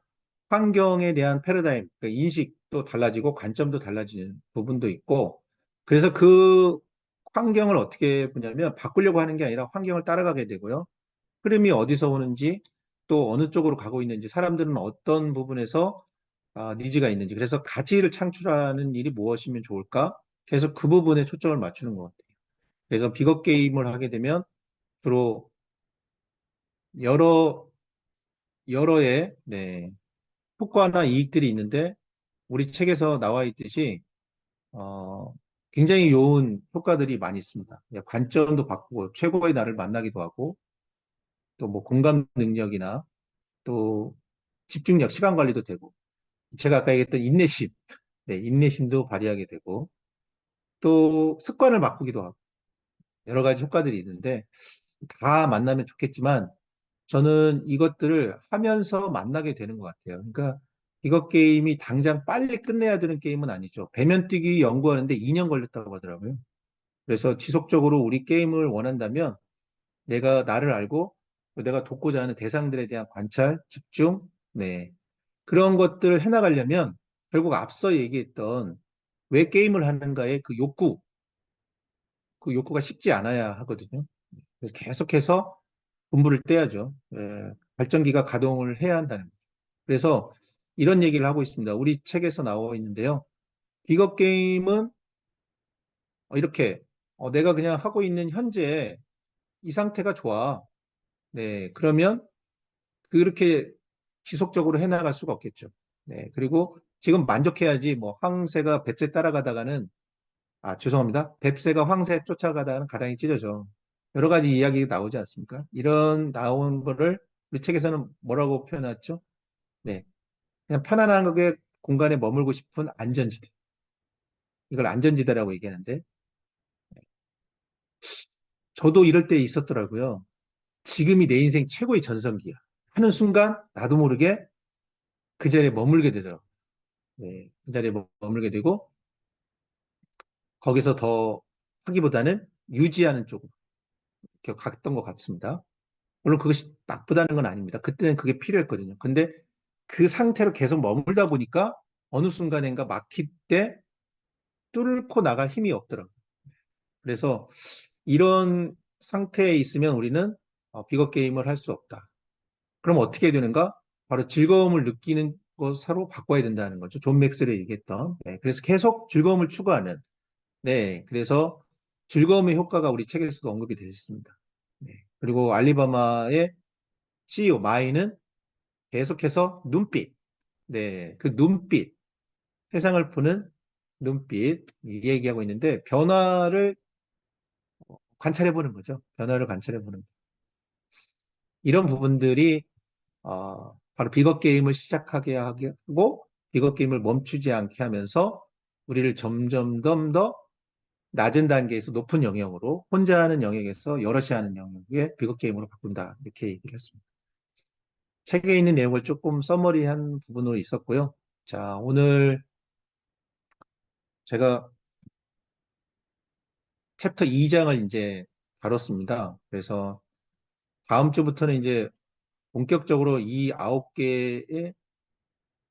환경에 대한 패러다임, 그러니까 인식도 달라지고 관점도 달라지는 부분도 있고 그래서 그 환경을 어떻게 보냐면 바꾸려고 하는 게 아니라 환경을 따라가게 되고요. 흐름이 어디서 오는지 또 어느 쪽으로 가고 있는지 사람들은 어떤 부분에서 니즈가 있는지 그래서 가치를 창출하는 일이 무엇이면 좋을까? 계속 그 부분에 초점을 맞추는 것 같아요. 그래서 비거 게임을 하게 되면 주로 여러 여러의 효과나 이익들이 있는데 우리 책에서 나와 있듯이 굉장히 좋은 효과들이 많이 있습니다. 관점도 바꾸고 최고의 나를 만나기도 하고 또 뭐 공감 능력이나 또 집중력, 시간 관리도 되고 제가 아까 얘기했던 인내심, 인내심도 발휘하게 되고 또 습관을 바꾸기도 하고 여러 가지 효과들이 있는데 다 만나면 좋겠지만 저는 이것들을 하면서 만나게 되는 것 같아요. 그러니까 이것 게임이 당장 빨리 끝내야 되는 게임은 아니죠. 배면 뛰기 연구하는데 2년 걸렸다고 하더라고요. 그래서 지속적으로 우리 게임을 원한다면 내가 나를 알고 내가 돕고자 하는 대상들에 대한 관찰, 집중, 그런 것들을 해나가려면 결국 앞서 얘기했던 왜 게임을 하는가의 그 욕구가 식지 않아야 하거든요. 그래서 계속해서 분부를 떼야죠. 발전기가 가동을 해야 한다는 거죠. 그래서 이런 얘기를 하고 있습니다. 우리 책에서 나와 있는데요. 비거 게임은 이렇게 내가 그냥 하고 있는 현재 이 상태가 좋아. 네, 그러면 그렇게 지속적으로 해나갈 수가 없겠죠. 네, 그리고 지금 만족해야지 뭐 황새가 뱁새 따라가다가는 죄송합니다. 뱁새가 황새 쫓아가다가는 가랑이 찢어져. 여러 가지 이야기가 나오지 않습니까? 이런 나온 거를 우리 책에서는 뭐라고 표현했죠? 네, 그냥 편안하게 공간에 머물고 싶은 안전지대. 이걸 안전지대라고 얘기하는데 저도 이럴 때 있었더라고요. 지금이 내 인생 최고의 전성기야. 하는 순간 나도 모르게 그 자리에 머물게 되더라고요. 네, 그 자리에 머물게 되고 거기서 더 하기보다는 유지하는 쪽으로 이렇게 갔던 것 같습니다. 물론 그것이 나쁘다는 건 아닙니다. 그때는 그게 필요했거든요. 근데 그 상태로 계속 머물다 보니까 어느 순간인가 막힐 때 뚫고 나갈 힘이 없더라고요. 그래서 이런 상태에 있으면 우리는 비거 게임을 할 수 없다. 그럼 어떻게 해야 되는가? 바로 즐거움을 느끼는 것으로 바꿔야 된다는 거죠. 존 맥스를 얘기했던. 네, 그래서 계속 즐거움을 추구하는. 네, 그래서 즐거움의 효과가 우리 책에서도 언급이 되어 있습니다. 네, 그리고 알리바마의 CEO 마이는 계속해서 눈빛. 네, 그 눈빛. 세상을 보는 눈빛. 이 얘기하고 있는데 변화를 관찰해 보는 거죠. 변화를 관찰해 보는 거. 이런 부분들이 바로 비거 게임을 시작하게 하고 비거 게임을 멈추지 않게 하면서 우리를 점점 더 낮은 단계에서 높은 영역으로 혼자 하는 영역에서 여럿이 하는 영역의 비거 게임으로 바꾼다. 이렇게 얘기를 했습니다. 책에 있는 내용을 조금 서머리한 부분으로 있었고요. 자, 오늘 제가 챕터 2장을 이제 다뤘습니다. 그래서 다음 주부터는 이제 본격적으로 이 9개의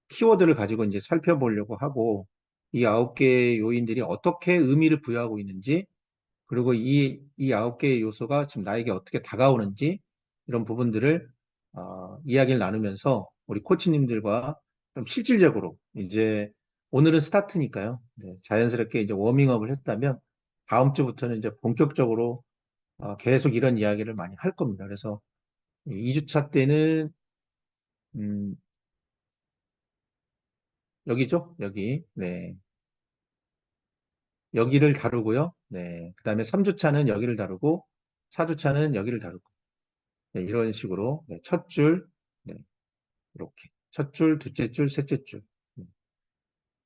키워드를 가지고 이제 살펴보려고 하고 이 9개의 요인들이 어떻게 의미를 부여하고 있는지 그리고 이 9개의 요소가 지금 나에게 어떻게 다가오는지 이런 부분들을 이야기를 나누면서 우리 코치님들과 좀 실질적으로 이제 오늘은 스타트니까요. 네, 자연스럽게 이제 워밍업을 했다면 다음 주부터는 이제 본격적으로 계속 이런 이야기를 많이 할 겁니다. 그래서 2주차 때는 음, 여기죠? 여기. 네. 여기를 다루고요. 네. 그다음에 3주차는 여기를 다루고 4주차는 여기를 다루고 네, 이런 식으로 네, 첫 줄, 네, 이렇게 첫 줄, 둘째 줄, 셋째 줄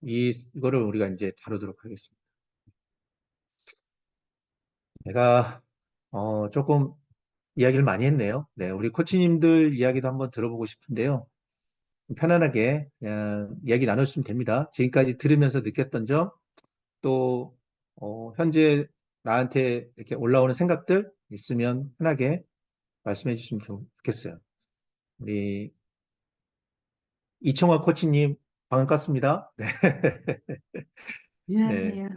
이거를 우리가 이제 다루도록 하겠습니다. 내가 조금 이야기를 많이 했네요. 네, 우리 코치님들 이야기도 한번 들어보고 싶은데요. 편안하게 그냥 이야기 나누시면 됩니다. 지금까지 들으면서 느꼈던 점, 또 현재 나한테 이렇게 올라오는 생각들 있으면 편하게 말씀해 주시면 좋겠어요. 우리 이청화 코치님 반갑습니다. 네. 네. 안녕하세요.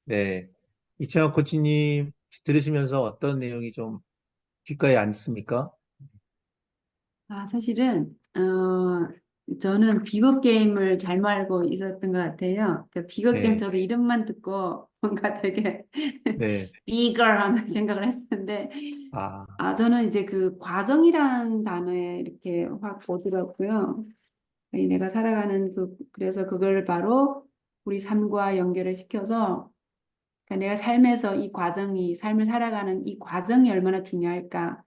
네. 이청화 코치님 들으시면서 어떤 내용이 좀 귓가에 앉습니까? 사실은, 저는 비거 게임을 잘 알고 있었던 것 같아요. 그 비거 게임 네. 저도 이름만 듣고 뭔가 되게 네. 비거 하는 생각을 했었는데, 아, 저는 이제 그 과정이라는 단어에 이렇게 확 오더라고요. 이 내가 살아가는 그래서 그걸 바로 우리 삶과 연결을 시켜서, 그러니까 내가 삶에서 삶을 살아가는 이 과정이 얼마나 중요할까.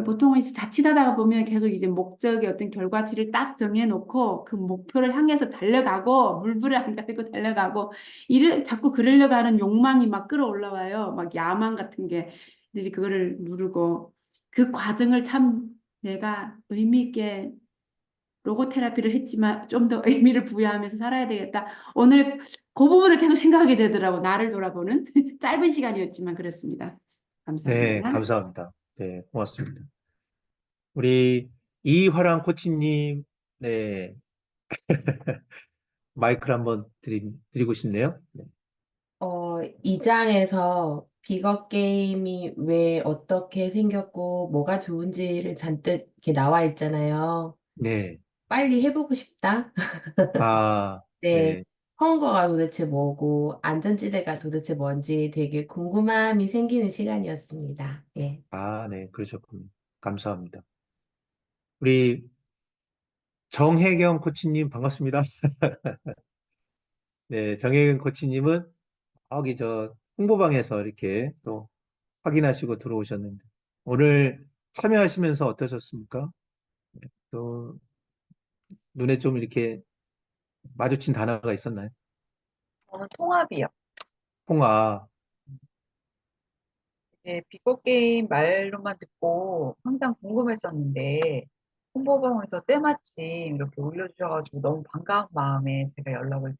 보통은 이제 자칫하다가 보면 계속 이제 목적의 어떤 결과치를 딱 정해놓고 그 목표를 향해서 달려가고 물불을 안 가리고 달려가고 자꾸 그러려고 하는 욕망이 막 끌어올라와요. 막 야망 같은 게. 근데 이제 그거를 누르고 그 과정을 참 내가 의미 있게 로고 테라피를 했지만 좀 더 의미를 부여하면서 살아야 되겠다. 오늘 그 부분을 계속 생각하게 되더라고. 나를 돌아보는 짧은 시간이었지만 그렇습니다. 네. 감사합니다. 감사합니다. 네. 고맙습니다. 우리 이화랑 코치님, 네. 마이크를 한번 드리고 싶네요. 네. 2장에서 비거 게임이 왜 어떻게 생겼고 뭐가 좋은지를 잔뜩 이렇게 나와 있잖아요. 네. 빨리 해보고 싶다. 아, 네. 네. 헝거가 도대체 뭐고 안전지대가 도대체 뭔지 되게 궁금함이 생기는 시간이었습니다. 예. 아, 네. 그러셨군요. 감사합니다. 우리 정혜경 코치님 반갑습니다. 네, 정혜경 코치님은 여기 저 홍보방에서 이렇게 또 확인하시고 들어오셨는데 오늘 참여하시면서 어떠셨습니까? 또 눈에 좀 이렇게 마주친 단어가 있었나요? 저는 통합이요. 통화. 예, 비거 게임 말로만 듣고 항상 궁금했었는데 홍보방에서 때마침 이렇게 올려주셔가지고 너무 반가운 마음에 제가 연락을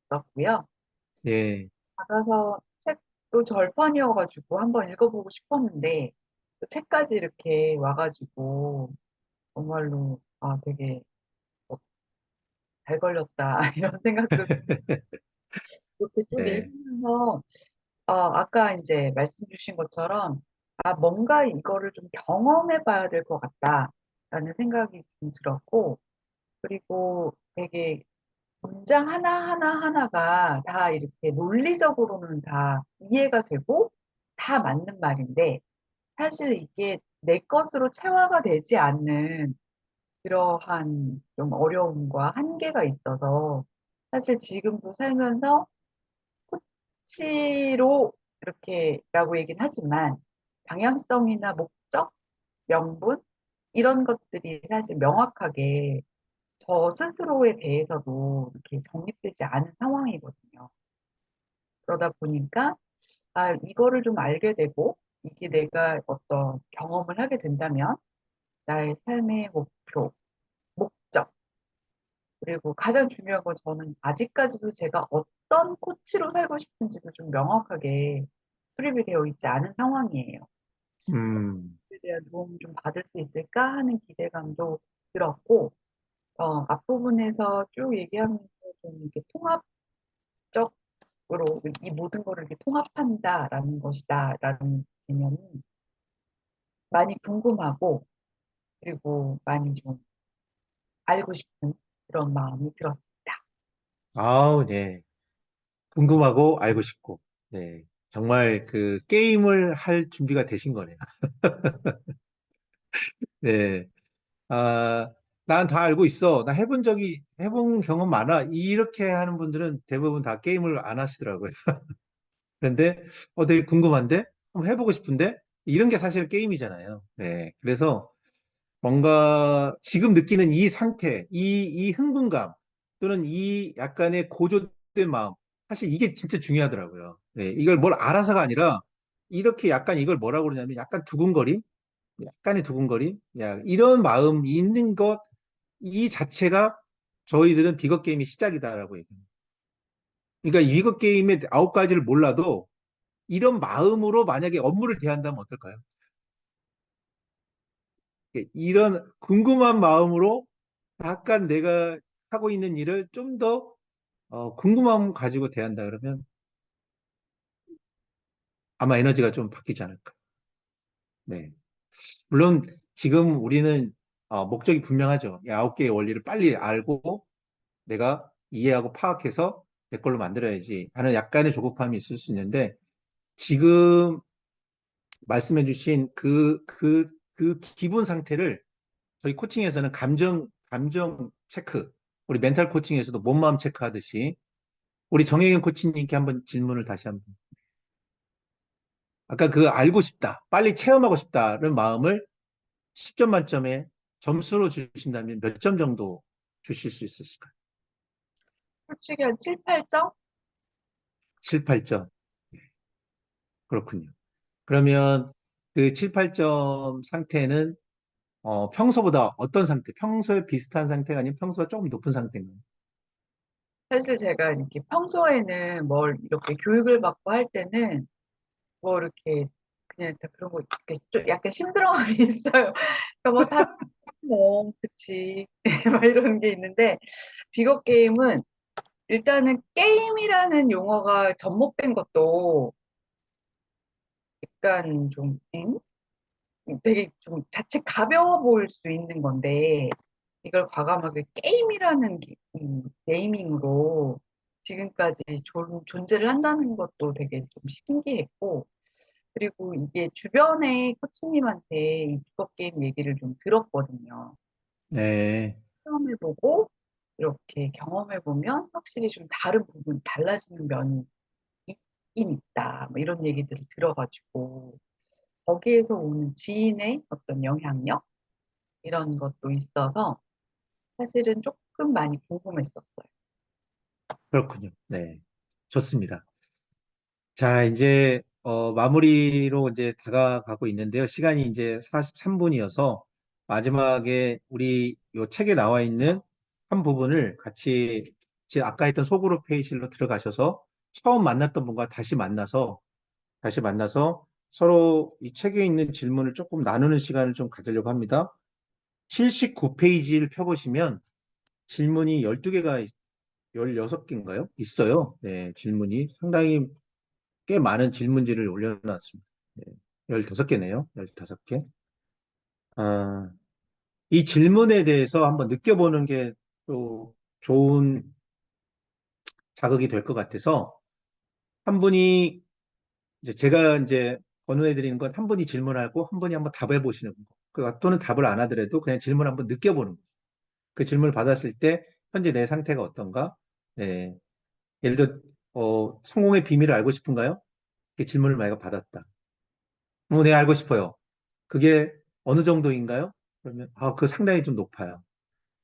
드렸었고요. 예, 받아서 책도 절판이어가지고 한번 읽어보고 싶었는데 그 책까지 이렇게 와가지고 정말로 아 되게 잘 걸렸다 이런 생각도 이렇게 쭉 네, 읽으면서 아까 이제 말씀 주신 것처럼 뭔가 이거를 좀 경험해 봐야 될 것 같다라는 생각이 좀 들었고 그리고 되게 문장 하나가 다 이렇게 논리적으로는 다 이해가 되고 다 맞는 말인데 사실 이게 내 것으로 체화가 되지 않는 그러한 좀 어려움과 한계가 있어서 사실 지금도 살면서 코치로 이렇게라고 얘기는 하지만 방향성이나 목적, 명분 이런 것들이 사실 명확하게 저 스스로에 대해서도 이렇게 정립되지 않은 상황이거든요. 그러다 보니까 이거를 좀 알게 되고 이게 내가 어떤 경험을 하게 된다면 나의 삶의 목표, 목적 그리고 가장 중요한 건 저는 아직까지도 제가 어떤 코치로 살고 싶은지도 좀 명확하게 수립이 되어 있지 않은 상황이에요. 음, 에 대한 도움을 좀 받을 수 있을까 하는 기대감도 들었고, 앞부분에서 쭉 얘기하면서 좀 이렇게 통합적으로 이 모든 거를 이렇게 통합한다라는 것이다라는 개념이 많이 궁금하고, 그리고 많이 좀 알고 싶은 그런 마음이 들었습니다. 아우, 네. 궁금하고 알고 싶고, 네. 정말 그 게임을 할 준비가 되신 거네요. 네. 아, 난 다 알고 있어. 나 해본 경험 많아. 이렇게 하는 분들은 대부분 다 게임을 안 하시더라고요. 그런데, 되게 궁금한데? 한번 해보고 싶은데? 이런 게 사실 게임이잖아요. 네. 그래서 뭔가 지금 느끼는 이 상태, 이 흥분감, 또는 이 약간의 고조된 마음, 사실 이게 진짜 중요하더라고요. 네. 이걸 뭘 알아서가 아니라, 이렇게 약간 이걸 뭐라고 그러냐면, 약간 두근거림? 약간의 두근거림? 이런 마음이 있는 것, 이 자체가 저희들은 비거 게임이 시작이다라고 얘기합니다. 그러니까 이 비거 게임의 9가지를 몰라도 이런 마음으로 만약에 업무를 대한다면 어떨까요? 이런 궁금한 마음으로 약간 내가 하고 있는 일을 좀 더 궁금함 가지고 대한다 그러면 아마 에너지가 좀 바뀌지 않을까. 네. 물론 지금 우리는 목적이 분명하죠. 이 9개의 원리를 빨리 알고 내가 이해하고 파악해서 내 걸로 만들어야지 하는 약간의 조급함이 있을 수 있는데 지금 말씀해주신 그 기분 상태를 저희 코칭에서는 감정 체크, 우리 멘탈 코칭에서도 몸 마음 체크하듯이 우리 정혜경 코치님께 한번 질문을 다시 한번. 아까 그 알고 싶다, 빨리 체험하고 싶다는 마음을 10점 만점에 점수로 주신다면 몇 점 정도 주실 수 있으실까요? 솔직히 한 7, 8점? 7, 8점. 그렇군요. 그러면 그 7, 8점 상태는 평소보다 어떤 상태? 평소에 비슷한 상태가 아니면 평소가 조금 높은 상태인가요? 사실 제가 이렇게 평소에는 뭘 이렇게 교육을 받고 할 때는 뭐 이렇게 그냥 다 그런 거 이렇게 좀 약간 심드렁함이 있어요. 그러니까 뭐 그치 막 이런 게 있는데 비거 게임은 일단은 게임이라는 용어가 접목된 것도 약간 좀 되게 좀 자칫 가벼워 보일 수 있는 건데 이걸 과감하게 게임이라는 네이밍으로 지금까지 존재를 한다는 것도 되게 좀 신기했고 그리고 이게 주변의 코치님한테 이 비거 게임 얘기를 좀 들었거든요. 네. 체험해보고 이렇게 경험해보면 확실히 좀 다른 부분, 달라지는 면이 있긴 있다. 뭐 이런 얘기들을 들어가지고 거기에서 오는 지인의 어떤 영향력 이런 것도 있어서 사실은 조금 많이 궁금했었어요. 그렇군요. 네. 좋습니다. 자, 이제, 마무리로 이제 다가가고 있는데요. 시간이 이제 43분이어서 마지막에 우리 요 책에 나와 있는 한 부분을 같이 아까 했던 소그룹 회의실로 들어가셔서 처음 만났던 분과 다시 만나서 서로 이 책에 있는 질문을 조금 나누는 시간을 좀 가지려고 합니다. 79페이지를 펴보시면 질문이 12개가, 16개인가요? 있어요. 네, 질문이 상당히 꽤 많은 질문지를 올려놨습니다. 네, 15개네요. 15개. 아, 이 질문에 대해서 한번 느껴보는 게 또 좋은 자극이 될 것 같아서 한 분이 제가 권유해 드리는 건 한 분이 질문하고 한 분이 한번 답해 보시는 거. 또는 답을 안 하더라도 그냥 질문 한번 느껴보는 거. 그 질문을 받았을 때 현재 내 상태가 어떤가? 네. 예를 들어 성공의 비밀을 알고 싶은가요? 이렇게 질문을 만약 받았다. 네, 알고 싶어요. 그게 어느 정도인가요? 그러면 그 상당히 좀 높아요.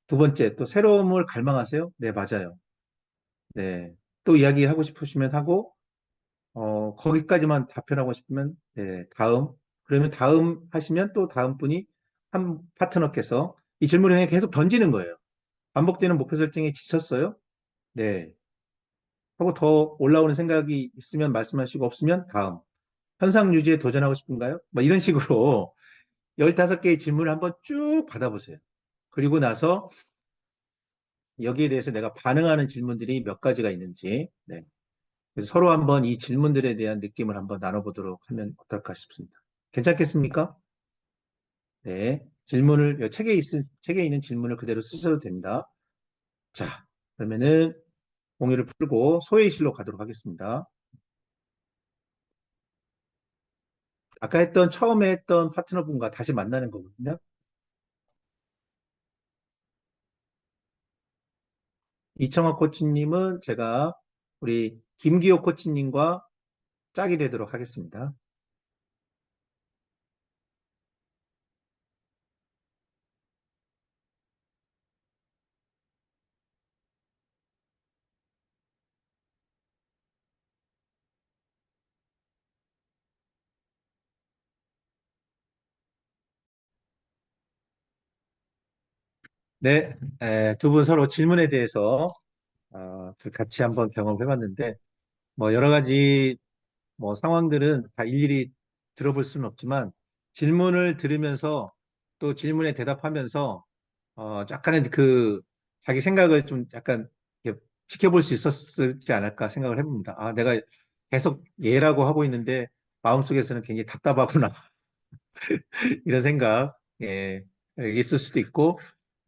두 번째, 또 새로움을 갈망하세요? 네, 맞아요. 네. 또 이야기하고 싶으시면 하고, 거기까지만 답변하고 싶으면, 네, 다음. 그러면 다음 하시면 또 다음 분이 한 파트너께서 이 질문을 그냥 계속 던지는 거예요. 반복되는 목표 설정에 지쳤어요? 네. 하고 더 올라오는 생각이 있으면 말씀하시고 없으면 다음. 현상 유지에 도전하고 싶은가요? 뭐 이런 식으로 15개의 질문을 한번 쭉 받아보세요. 그리고 나서 여기에 대해서 내가 반응하는 질문들이 몇 가지가 있는지, 네. 그래서 서로 한번 이 질문들에 대한 느낌을 한번 나눠보도록 하면 어떨까 싶습니다. 괜찮겠습니까? 네. 책에 있는 질문을 그대로 쓰셔도 됩니다. 자, 그러면은 공유를 풀고 소회의실로 가도록 하겠습니다. 아까 처음에 했던 파트너분과 다시 만나는 거거든요. 이청학 코치님은 제가 우리 김기호 코치님과 짝이 되도록 하겠습니다. 네, 두 분 서로 질문에 대해서 같이 한번 경험해 봤는데, 뭐 여러 가지 뭐 상황들은 다 일일이 들어볼 수는 없지만, 질문을 들으면서 또 질문에 대답하면서, 약간의 자기 생각을 좀 약간 이렇게 지켜볼 수 있었지 않을까 생각을 해봅니다. 내가 계속 얘라고 하고 있는데, 마음속에서는 굉장히 답답하구나. 이런 생각, 예, 있을 수도 있고,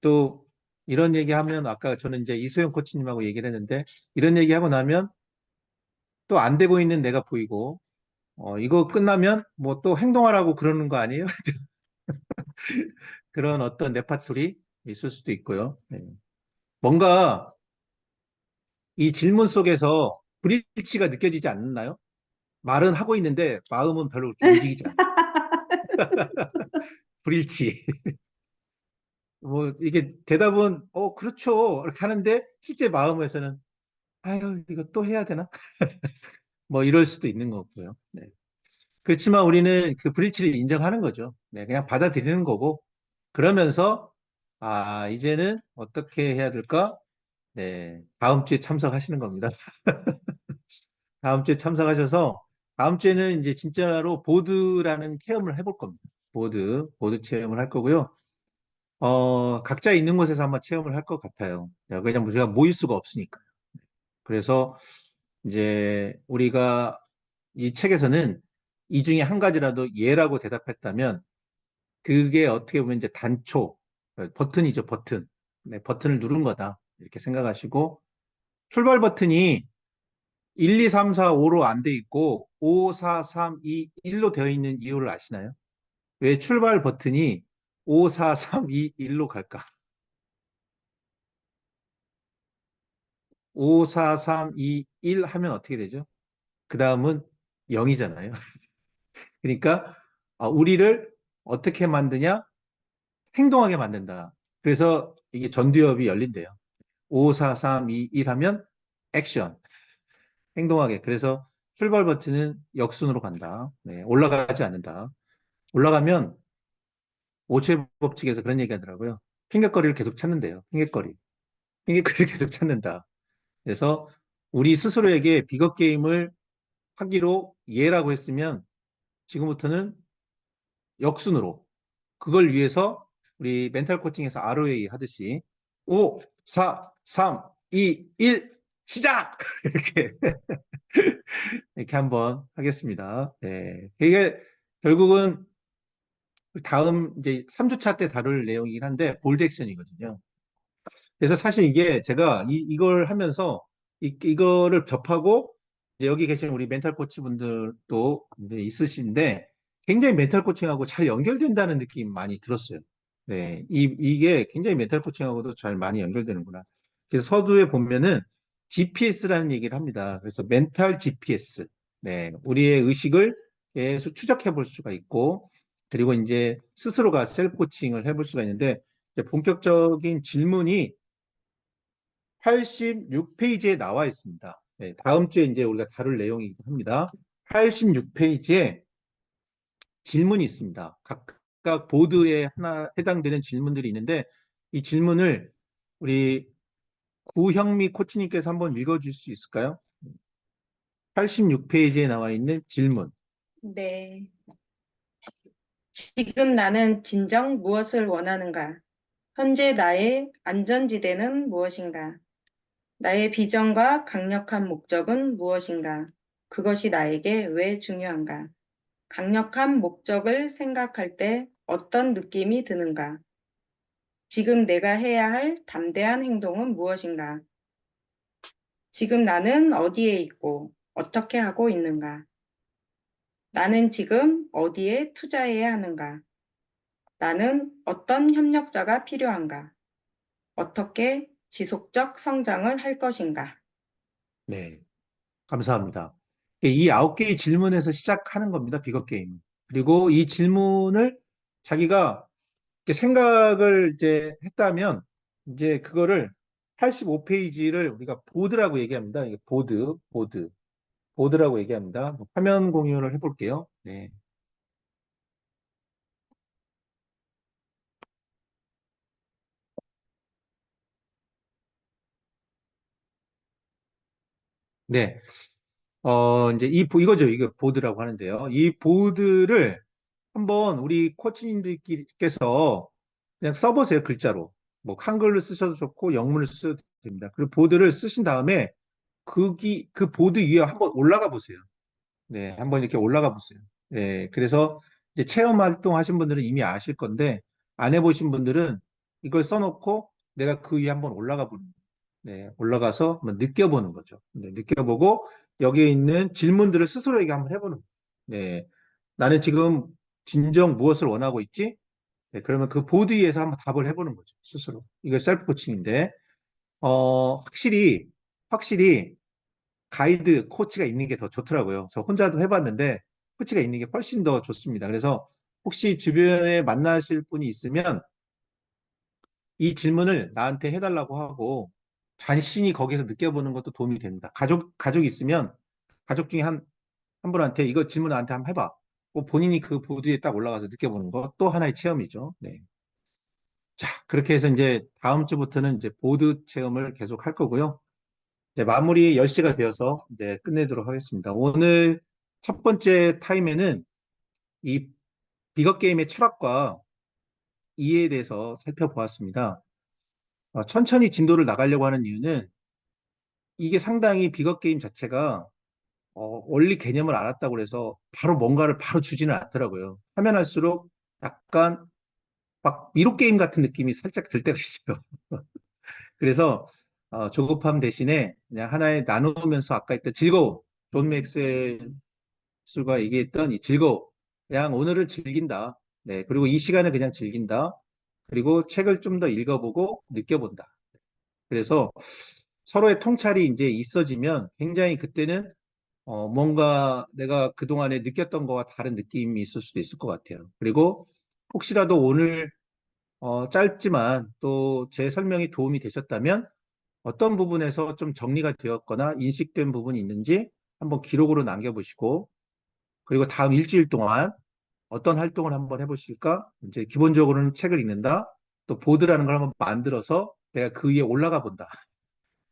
또 이런 얘기하면 아까 저는 이제 이소영 코치님하고 얘기를 했는데, 이런 얘기하고 나면 또 안 되고 있는 내가 보이고, 이거 끝나면 뭐 또 행동하라고 그러는 거 아니에요? 그런 어떤 레파토리 있을 수도 있고요. 네. 뭔가 이 질문 속에서 불일치가 느껴지지 않나요? 말은 하고 있는데 마음은 별로 그렇게 움직이지 않아요. 불일치. 뭐 이게 대답은 그렇죠 이렇게 하는데 실제 마음에서는 아유 이거 또 해야 되나? 뭐 이럴 수도 있는 거고요. 네. 그렇지만 우리는 그 불일치를 인정하는 거죠. 네, 그냥 받아들이는 거고 그러면서 이제는 어떻게 해야 될까? 네, 다음 주에 참석하시는 겁니다. 다음 주에 참석하셔서 다음 주에는 이제 진짜로 보드라는 체험을 해볼 겁니다. 보드 체험을 할 거고요. 각자 있는 곳에서 한번 체험을 할 것 같아요. 왜냐면 우리가 모일 수가 없으니까. 그래서 이제 우리가 이 책에서는 이 중에 한 가지라도 예라고 대답했다면 그게 어떻게 보면 이제 단초, 버튼이죠, 버튼. 네, 버튼을 누른 거다. 이렇게 생각하시고 출발 버튼이 1, 2, 3, 4, 5로 안 돼 있고 5, 4, 3, 2, 1로 되어 있는 이유를 아시나요? 왜 출발 버튼이 5, 4, 3, 2, 1로 갈까? 5, 4, 3, 2, 1 하면 어떻게 되죠? 그 다음은 0이잖아요. 그러니까 우리를 어떻게 만드냐? 행동하게 만든다. 그래서 이게 전두엽이 열린대요. 5, 4, 3, 2, 1 하면 액션. 행동하게. 그래서 출발 버튼은 역순으로 간다. 네, 올라가지 않는다. 올라가면 오초의 법칙에서 그런 얘기 하더라고요. 핑곗거리를 계속 찾는데요. 핑곗거리를 계속 찾는다. 그래서 우리 스스로에게 비거 게임을 하기로 예라고 했으면 지금부터는 역순으로 그걸 위해서 우리 멘탈 코칭에서 ROA 하듯이 5, 4, 3, 2, 1 시작! 이렇게 이렇게 한번 하겠습니다. 네. 이게 결국은 다음 이제 3주차 때 다룰 내용이긴 한데 볼드 액션이거든요. 그래서 사실 이게 제가 이걸 하면서 이거를 접하고 이제 여기 계신 우리 멘탈 코치 분들도 이제 있으신데 굉장히 멘탈 코칭하고 잘 연결된다는 느낌 많이 들었어요. 네, 이게 굉장히 멘탈 코칭하고도 잘 많이 연결되는구나. 그래서 서두에 보면은 GPS라는 얘기를 합니다. 그래서 멘탈 GPS. 네, 우리의 의식을 계속 추적해 볼 수가 있고 그리고 이제 스스로가 셀프 코칭을 해볼 수가 있는데 이제 본격적인 질문이 86페이지에 나와 있습니다. 네, 다음 주에 이제 우리가 다룰 내용이기도 합니다. 86페이지에 질문이 있습니다. 각각 보드에 하나 해당되는 질문들이 있는데 이 질문을 우리 구형미 코치님께서 한번 읽어줄 수 있을까요? 86페이지에 나와 있는 질문. 네. 지금 나는 진정 무엇을 원하는가? 현재 나의 안전지대는 무엇인가? 나의 비전과 강력한 목적은 무엇인가? 그것이 나에게 왜 중요한가? 강력한 목적을 생각할 때 어떤 느낌이 드는가? 지금 내가 해야 할 담대한 행동은 무엇인가? 지금 나는 어디에 있고 어떻게 하고 있는가? 나는 지금 어디에 투자해야 하는가? 나는 어떤 협력자가 필요한가? 어떻게 지속적 성장을 할 것인가? 네, 감사합니다. 이 9개의 질문에서 시작하는 겁니다. 비거 게임은. 그리고 이 질문을 자기가 이렇게 생각을 이제 했다면 이제 그거를 85페이지를 우리가 보드라고 얘기합니다. 이게 보드라고 얘기합니다. 화면 공유를 해볼게요. 네. 네. 이제 이거죠. 이거 보드라고 하는데요. 이 보드를 한번 우리 코치님들께서 그냥 써보세요. 글자로. 뭐, 한글로 쓰셔도 좋고, 영문을 쓰셔도 됩니다. 그리고 보드를 쓰신 다음에 그 보드 위에 한번 올라가 보세요. 네, 한번 이렇게 올라가 보세요. 네, 그래서 이제 체험 활동 하신 분들은 이미 아실 건데, 안 해보신 분들은 이걸 써놓고 내가 그 위에 한번 올라가 보는 거예요. 네, 올라가서 한번 느껴보는 거죠. 네, 느껴보고 여기에 있는 질문들을 스스로에게 한번 해보는 거예요. 네, 나는 지금 진정 무엇을 원하고 있지? 네, 그러면 그 보드 위에서 한번 답을 해보는 거죠. 스스로. 이거 셀프 코칭인데, 확실히 가이드, 코치가 있는 게 더 좋더라고요. 저 혼자도 해봤는데, 코치가 있는 게 훨씬 더 좋습니다. 그래서 혹시 주변에 만나실 분이 있으면 이 질문을 나한테 해달라고 하고, 간신히 거기서 느껴보는 것도 도움이 됩니다. 가족 있으면, 가족 중에 한 분한테 이거 질문 나한테 한번 해봐. 본인이 그 보드에 딱 올라가서 느껴보는 것 또 하나의 체험이죠. 네. 자, 그렇게 해서 이제 다음 주부터는 이제 보드 체험을 계속 할 거고요. 이제 마무리 10시가 되어서 이제 끝내도록 하겠습니다. 오늘 첫 번째 타임에는 이 비거 게임의 철학과 이해에 대해서 살펴보았습니다. 천천히 진도를 나가려고 하는 이유는 이게 상당히 비거 게임 자체가 원리 개념을 알았다고 해서 바로 뭔가를 바로 주지는 않더라고요. 하면 할수록 약간 막 미로 게임 같은 느낌이 살짝 들 때가 있어요. 그래서 조급함 대신에 그냥 하나에 나누면서 아까 했던 즐거움, 존 맥스웰가 얘기했던 이 즐거움, 그냥 오늘을 즐긴다. 네, 그리고 이 시간을 그냥 즐긴다. 그리고 책을 좀 더 읽어보고 느껴본다. 그래서 서로의 통찰이 이제 있어지면 굉장히 그때는 뭔가 내가 그동안에 느꼈던 거와 다른 느낌이 있을 수도 있을 것 같아요. 그리고 혹시라도 오늘 짧지만 또 제 설명이 도움이 되셨다면 어떤 부분에서 좀 정리가 되었거나 인식된 부분이 있는지 한번 기록으로 남겨보시고 그리고 다음 일주일 동안 어떤 활동을 한번 해보실까? 이제 기본적으로는 책을 읽는다. 또 보드라는 걸 한번 만들어서 내가 그 위에 올라가 본다.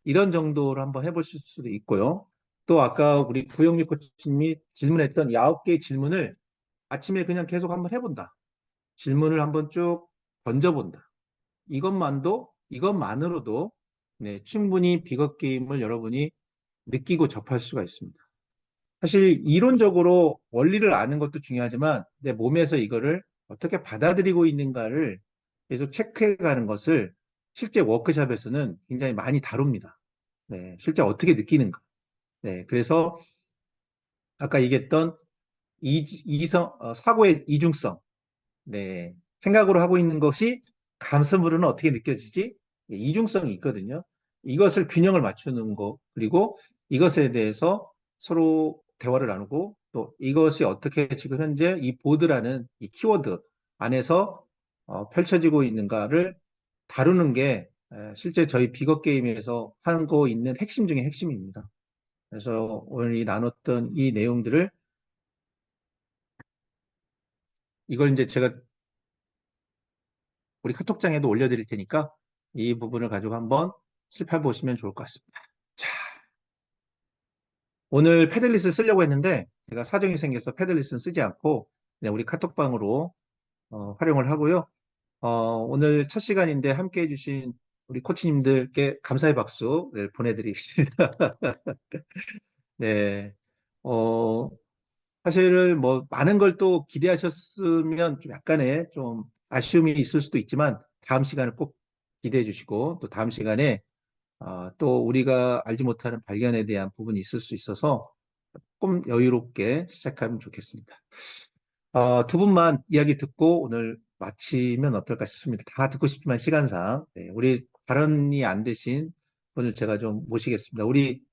이런 정도로 한번 해보실 수도 있고요. 또 아까 우리 구영미 코치님이 질문했던 9개의 질문을 아침에 그냥 계속 한번 해본다. 질문을 한번 쭉 던져본다. 이것만으로도 네, 충분히 비거 게임을 여러분이 느끼고 접할 수가 있습니다. 사실 이론적으로 원리를 아는 것도 중요하지만 내 몸에서 이거를 어떻게 받아들이고 있는가를 계속 체크해 가는 것을 실제 워크숍에서는 굉장히 많이 다룹니다. 네, 실제 어떻게 느끼는가. 네, 그래서 아까 얘기했던 사고의 이중성. 네, 생각으로 하고 있는 것이 감성으로는 어떻게 느껴지지? 네, 이중성이 있거든요. 이것을 균형을 맞추는 거, 그리고 이것에 대해서 서로 대화를 나누고 또 이것이 어떻게 지금 현재 이 보드라는 이 키워드 안에서 펼쳐지고 있는가를 다루는 게 실제 저희 비거 게임에서 하는 거 있는 핵심 중에 핵심입니다. 그래서 오늘 이 나눴던 이 내용들을 이걸 이제 제가 우리 카톡장에도 올려드릴 테니까 이 부분을 가지고 한번 실패해 보시면 좋을 것 같습니다. 자, 오늘 패들릿을 쓰려고 했는데 제가 사정이 생겨서 패들릿은 쓰지 않고 그냥 우리 카톡방으로 활용을 하고요. 오늘 첫 시간인데 함께 해주신 우리 코치님들께 감사의 박수를 보내드리겠습니다. 네. 어, 사실은 뭐 많은 걸 또 기대하셨으면 좀 약간의 좀 아쉬움이 있을 수도 있지만 다음 시간을 꼭 기대해 주시고 또 다음 시간에 또 우리가 알지 못하는 발견에 대한 부분이 있을 수 있어서 조금 여유롭게 시작하면 좋겠습니다. 두 분만 이야기 듣고 오늘 마치면 어떨까 싶습니다. 다 듣고 싶지만 시간상 네, 우리 발언이 안 되신 분을 제가 좀 모시겠습니다. 우리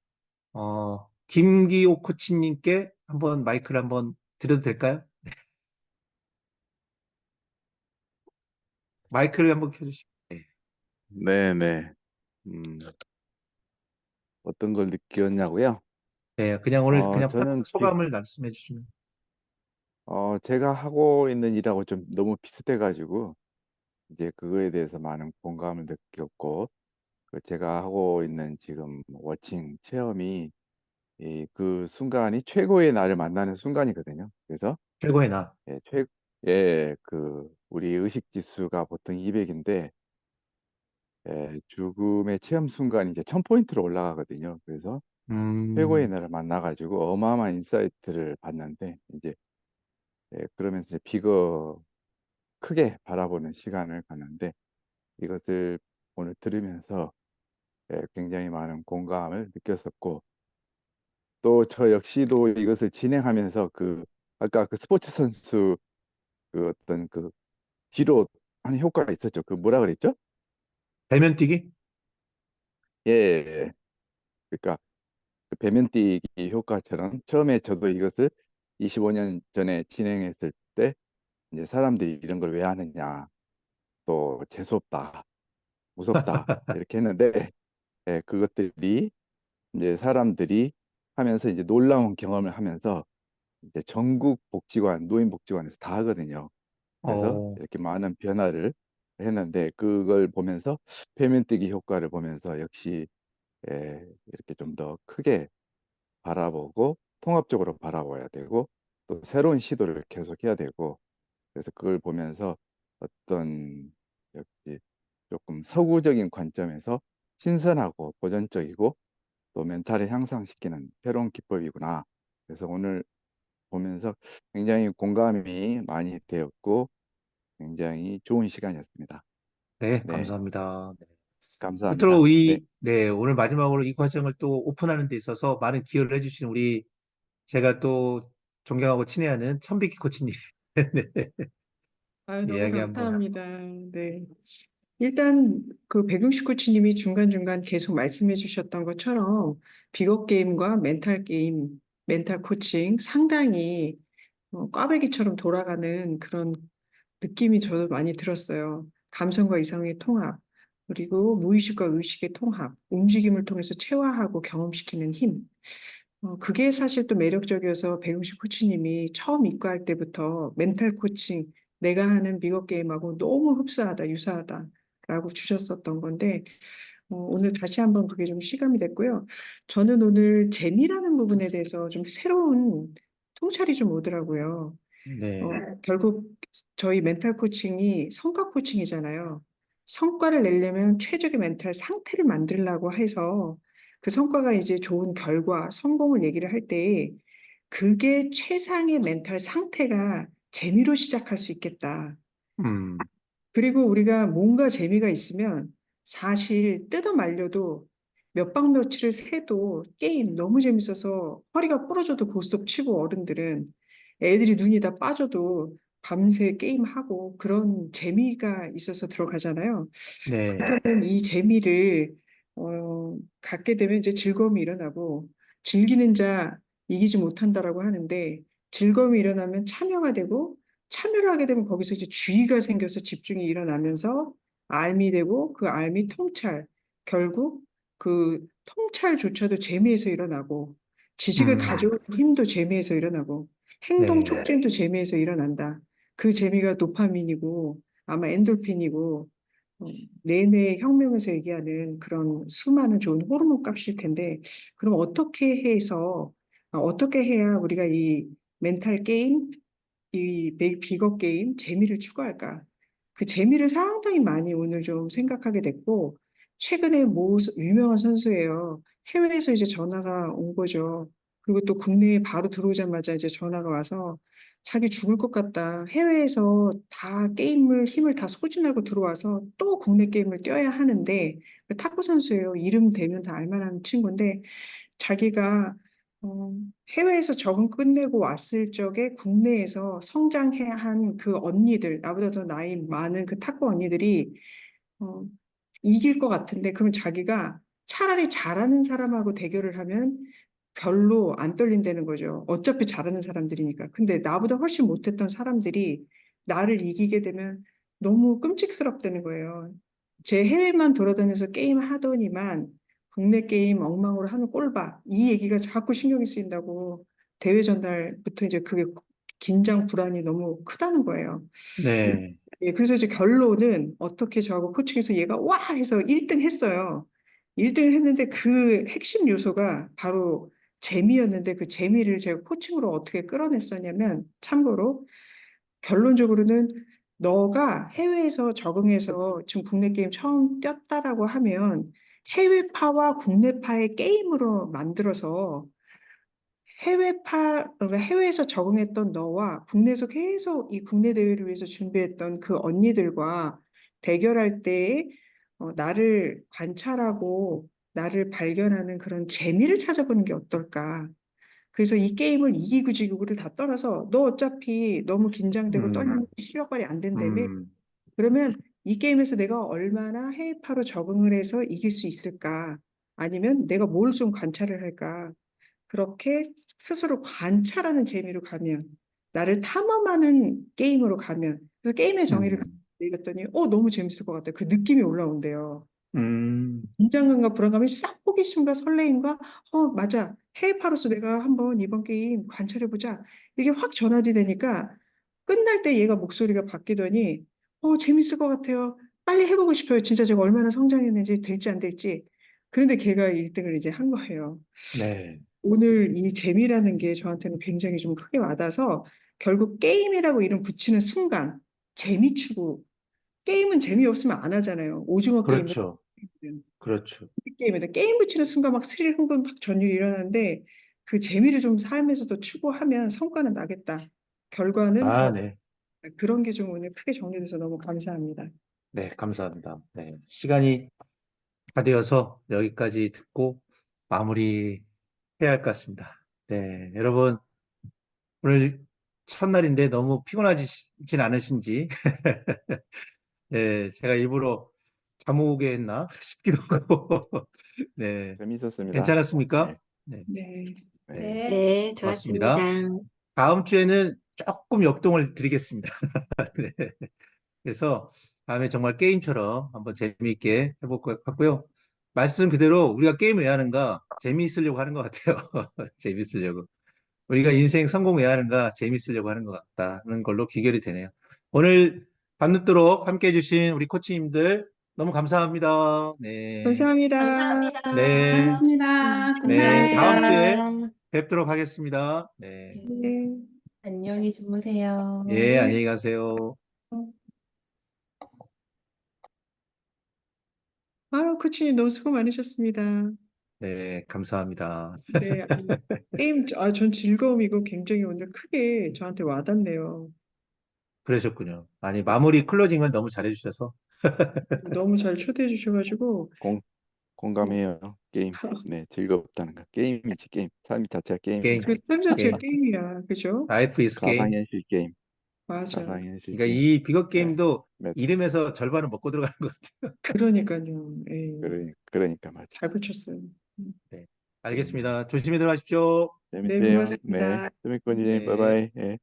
김기호 코치님께 한번 마이크를 한번 드려도 될까요? 마이크를 한번 켜주시고. 네. 네네. 어떤 걸 느꼈냐고요? 네, 그냥 오늘 그냥 저는 소감을 말씀해 주시면. 제가 하고 있는 일하고 좀 너무 비슷해가지고, 이제 그거에 대해서 많은 공감을 느꼈고, 제가 하고 있는 지금 워칭 체험이 그 순간이 최고의 나를 만나는 순간이거든요. 그래서, 최고의 나. 우리 의식 지수가 보통 200인데, 죽음의 체험 순간이 이제 1000포인트로 올라가거든요. 그래서 최고의 나를 만나가지고 어마어마한 인사이트를 받는데, 이제 그러면서 이제 비거 크게 바라보는 시간을 갖는데 이것을 오늘 들으면서 굉장히 많은 공감을 느꼈었고 또 저 역시도 이것을 진행하면서 아까 그 스포츠 선수 어떤 뒤로 하는 효과가 있었죠. 뭐라 그랬죠? 대면 뛰기? 예, 예. 예. 그러니까 그 배면 뛰기 효과처럼 처음에 저도 이것을 25년 전에 진행했을 때 이제 사람들이 이런 걸 왜 하느냐 또 재수없다 무섭다 이렇게 했는데 그것들이 이제 사람들이 하면서 이제 놀라운 경험을 하면서 이제 전국 복지관, 노인복지관에서 다 하거든요. 그래서 어, 이렇게 많은 변화를 했는데 그걸 보면서 배면뛰기 효과를 보면서 역시 이렇게 좀 더 크게 바라보고 통합적으로 바라봐야 되고 또 새로운 시도를 계속 해야 되고 그래서 그걸 보면서 어떤 역시 조금 서구적인 관점에서 신선하고 고전적이고 또 멘탈을 향상시키는 새로운 기법이구나. 그래서 오늘 보면서 굉장히 공감이 많이 되었고 굉장히 좋은 시간이었습니다. 네, 네, 감사합니다. 네. 감사합니다. 끝으로 네, 네, 오늘 마지막으로 이 과정을 또 오픈하는 데 있어서 많은 기여를 해주신 우리 제가 또 존경하고 친애하는 천비키 코치님. 네, 아유, 너무 이야기 한번. 감사합니다. 네. 일단 그 백용식 코치님이 중간중간 계속 말씀해 주셨던 것처럼 비거 게임과 멘탈 게임, 멘탈 코칭 상당히 꽈배기처럼 돌아가는 그런 느낌이 저도 많이 들었어요. 감성과 이성의 통합, 그리고 무의식과 의식의 통합, 움직임을 통해서 체화하고 경험시키는 힘. 그게 사실 또 매력적이어서 배용식 코치님이 처음 입과할 때부터 멘탈 코칭, 내가 하는 미국 게임하고 너무 흡사하다, 유사하다라고 주셨었던 건데, 오늘 다시 한번 그게 좀 실감이 됐고요. 저는 오늘 재미라는 부분에 대해서 좀 새로운 통찰이 좀 오더라고요. 네. 결국 저희 멘탈 코칭이 성과 코칭이잖아요. 성과를 내려면 최적의 멘탈 상태를 만들려고 해서 그 성과가 이제 좋은 결과, 성공을 얘기를 할 때 그게 최상의 멘탈 상태가 재미로 시작할 수 있겠다. 음, 그리고 우리가 뭔가 재미가 있으면 사실 뜯어 말려도 몇 박 며칠을 새도 게임 너무 재밌어서 허리가 부러져도 고스톱 치고 어른들은 애들이 눈이 다 빠져도 밤새 게임하고 그런 재미가 있어서 들어가잖아요. 네. 그러면 이 재미를 갖게 되면 이제 즐거움이 일어나고 즐기는 자 이기지 못한다라고 하는데 즐거움이 일어나면 참여가 되고 참여를 하게 되면 거기서 이제 주의가 생겨서 집중이 일어나면서 알미 되고 그 알미 통찰 결국 그 통찰조차도 재미에서 일어나고 지식을 가져오는 힘도 재미에서 일어나고 행동 네. 촉진도 재미에서 일어난다. 그 재미가 도파민이고 아마 엔돌핀이고 뇌내 혁명에서 얘기하는 그런 수많은 좋은 호르몬 값일 텐데, 그럼 어떻게 해야 우리가 이 멘탈 게임, 비거 게임, 재미를 추구할까? 그 재미를 상당히 많이 오늘 좀 생각하게 됐고, 최근에 유명한 선수예요. 해외에서 이제 전화가 온 거죠. 그리고 또 국내에 바로 들어오자마자 이제 전화가 와서 자기 죽을 것 같다. 해외에서 다 게임을 힘을 다 소진하고 들어와서 또 국내 게임을 뛰어야 하는데 그 탁구 선수예요. 이름 대면 다 알만한 친구인데 자기가 어, 해외에서 적응 끝내고 왔을 적에 국내에서 성장해야 한 그 언니들, 나보다 더 나이 많은 그 탁구 언니들이 어, 이길 것 같은데 그러면 자기가 차라리 잘하는 사람하고 대결을 하면 별로 안 떨린다는 거죠. 어차피 잘하는 사람들이니까. 근데 나보다 훨씬 못했던 사람들이 나를 이기게 되면 너무 끔찍스럽다는 거예요. 제 해외만 돌아다녀서 게임 하더니만 국내 게임 엉망으로 하는 꼴봐. 이 얘기가 자꾸 신경이 쓰인다고 대회 전날부터 이제 그게 긴장 불안이 너무 크다는 거예요. 네. 예, 그래서 이제 결론은 어떻게 저하고 코칭해서 얘가 와 해서 1등 했어요. 1등을 했는데 그 핵심 요소가 바로 재미였는데 그 재미를 제가 코칭으로 어떻게 끌어냈었냐면 참고로 결론적으로는 너가 해외에서 적응해서 지금 국내 게임 처음 뛰었다라고 하면 해외파와 국내파의 게임으로 만들어서 그러니까 해외에서 적응했던 너와 국내에서 계속 이 국내 대회를 위해서 준비했던 그 언니들과 대결할 때 나를 관찰하고 나를 발견하는 그런 재미를 찾아보는 게 어떨까? 그래서 이 게임을 이기고 지고를 다 떠나서 너 어차피 너무 긴장되고 떨리면 실력 발휘 안 된다며. 음, 그러면 이 게임에서 내가 얼마나 해외파로 적응을 해서 이길 수 있을까? 아니면 내가 뭘 좀 관찰을 할까? 그렇게 스스로 관찰하는 재미로 가면, 나를 탐험하는 게임으로 가면, 그래서 게임의 정의를 내렸더니, 너무 재밌을 것 같아요. 그 느낌이 올라온대요. 긴장감과 불안감이 싹 호기심과 설레임과, 맞아. 해외파로서 내가 한번 이번 게임 관찰해보자. 이게 확 전환이 되니까, 끝날 때 얘가 목소리가 바뀌더니, 재밌을 것 같아요. 빨리 해보고 싶어요. 진짜 제가 얼마나 성장했는지, 될지 안 될지. 그런데 걔가 1등을 이제 한 거예요. 네. 오늘 이 재미라는 게 저한테는 굉장히 좀 크게 와닿아서 결국 게임이라고 이름 붙이는 순간 재미 추구. 게임은 재미없으면 안 하잖아요. 오징어 게임도 그렇죠. 그렇죠. 게임에다 게임 붙이는 순간 막 스릴 흥분 막 전율이 일어나는데 그 재미를 좀 삶에서도 추구하면 성과는 나겠다. 결과는 아, 더 네. 그런 게 좀 오늘 크게 정리돼서 너무 감사합니다. 네, 감사합니다. 네. 시간이 다 되어서 여기까지 듣고 마무리해야 할 것 같습니다. 네, 여러분, 오늘 첫날인데 너무 피곤하진 않으신지, 네, 제가 일부러 잠 오게 했나 싶기도 하고, 네, 재밌었습니다. 괜찮았습니까? 네. 네, 네. 네, 네, 좋았습니다. 좋았습니다. 다음 주에는 조금 역동을 드리겠습니다. 네. 그래서 다음에 정말 게임처럼 한번 재미있게 해볼 것 같고요. 말씀 그대로 우리가 게임 왜 하는가? 재미있으려고 하는 것 같아요. 재미있으려고. 우리가 인생 성공 왜 하는가? 재미있으려고 하는 것 같다는 걸로 귀결이 되네요. 오늘 밤늦도록 함께 해주신 우리 코치님들 너무 감사합니다. 네. 감사합니다. 감사합니다. 네. 고맙습니다. 네. 다음 주에 감사합니다. 뵙도록 하겠습니다. 네. 네. 안녕히 주무세요. 예, 안녕히 가세요. 아유, 코치님 너무 수고 많으셨습니다. 네, 감사합니다. 네, 게임, 전 즐거움이고 굉장히 오늘 크게 저한테 와닿네요. 그러셨군요. 아니, 마무리 클로징을 너무 잘해주셔서. 너무 잘 초대해 주셔가지고, 공감해요. 게임. 네, 즐겁다는 거. 게임이지, 게임. 삶 자체가 게임, 게임이니까. 삶 자체가 게임. 게임이야. 그죠? Life is game. 가상현실 게임. 맞아. 가상현실 그러니까 게임. 이 비거 네, 게임도 네, 이름에서 절반은 먹고 들어가는 것 같아요. 그러니까요. 예, 그러니까 말이야. 잘 붙였어요. 네, 알겠습니다. 조심히 들어가십시오. 네, 재밌게요. 네, 고맙습니다. 스미코님, 네. 바이바이. 예.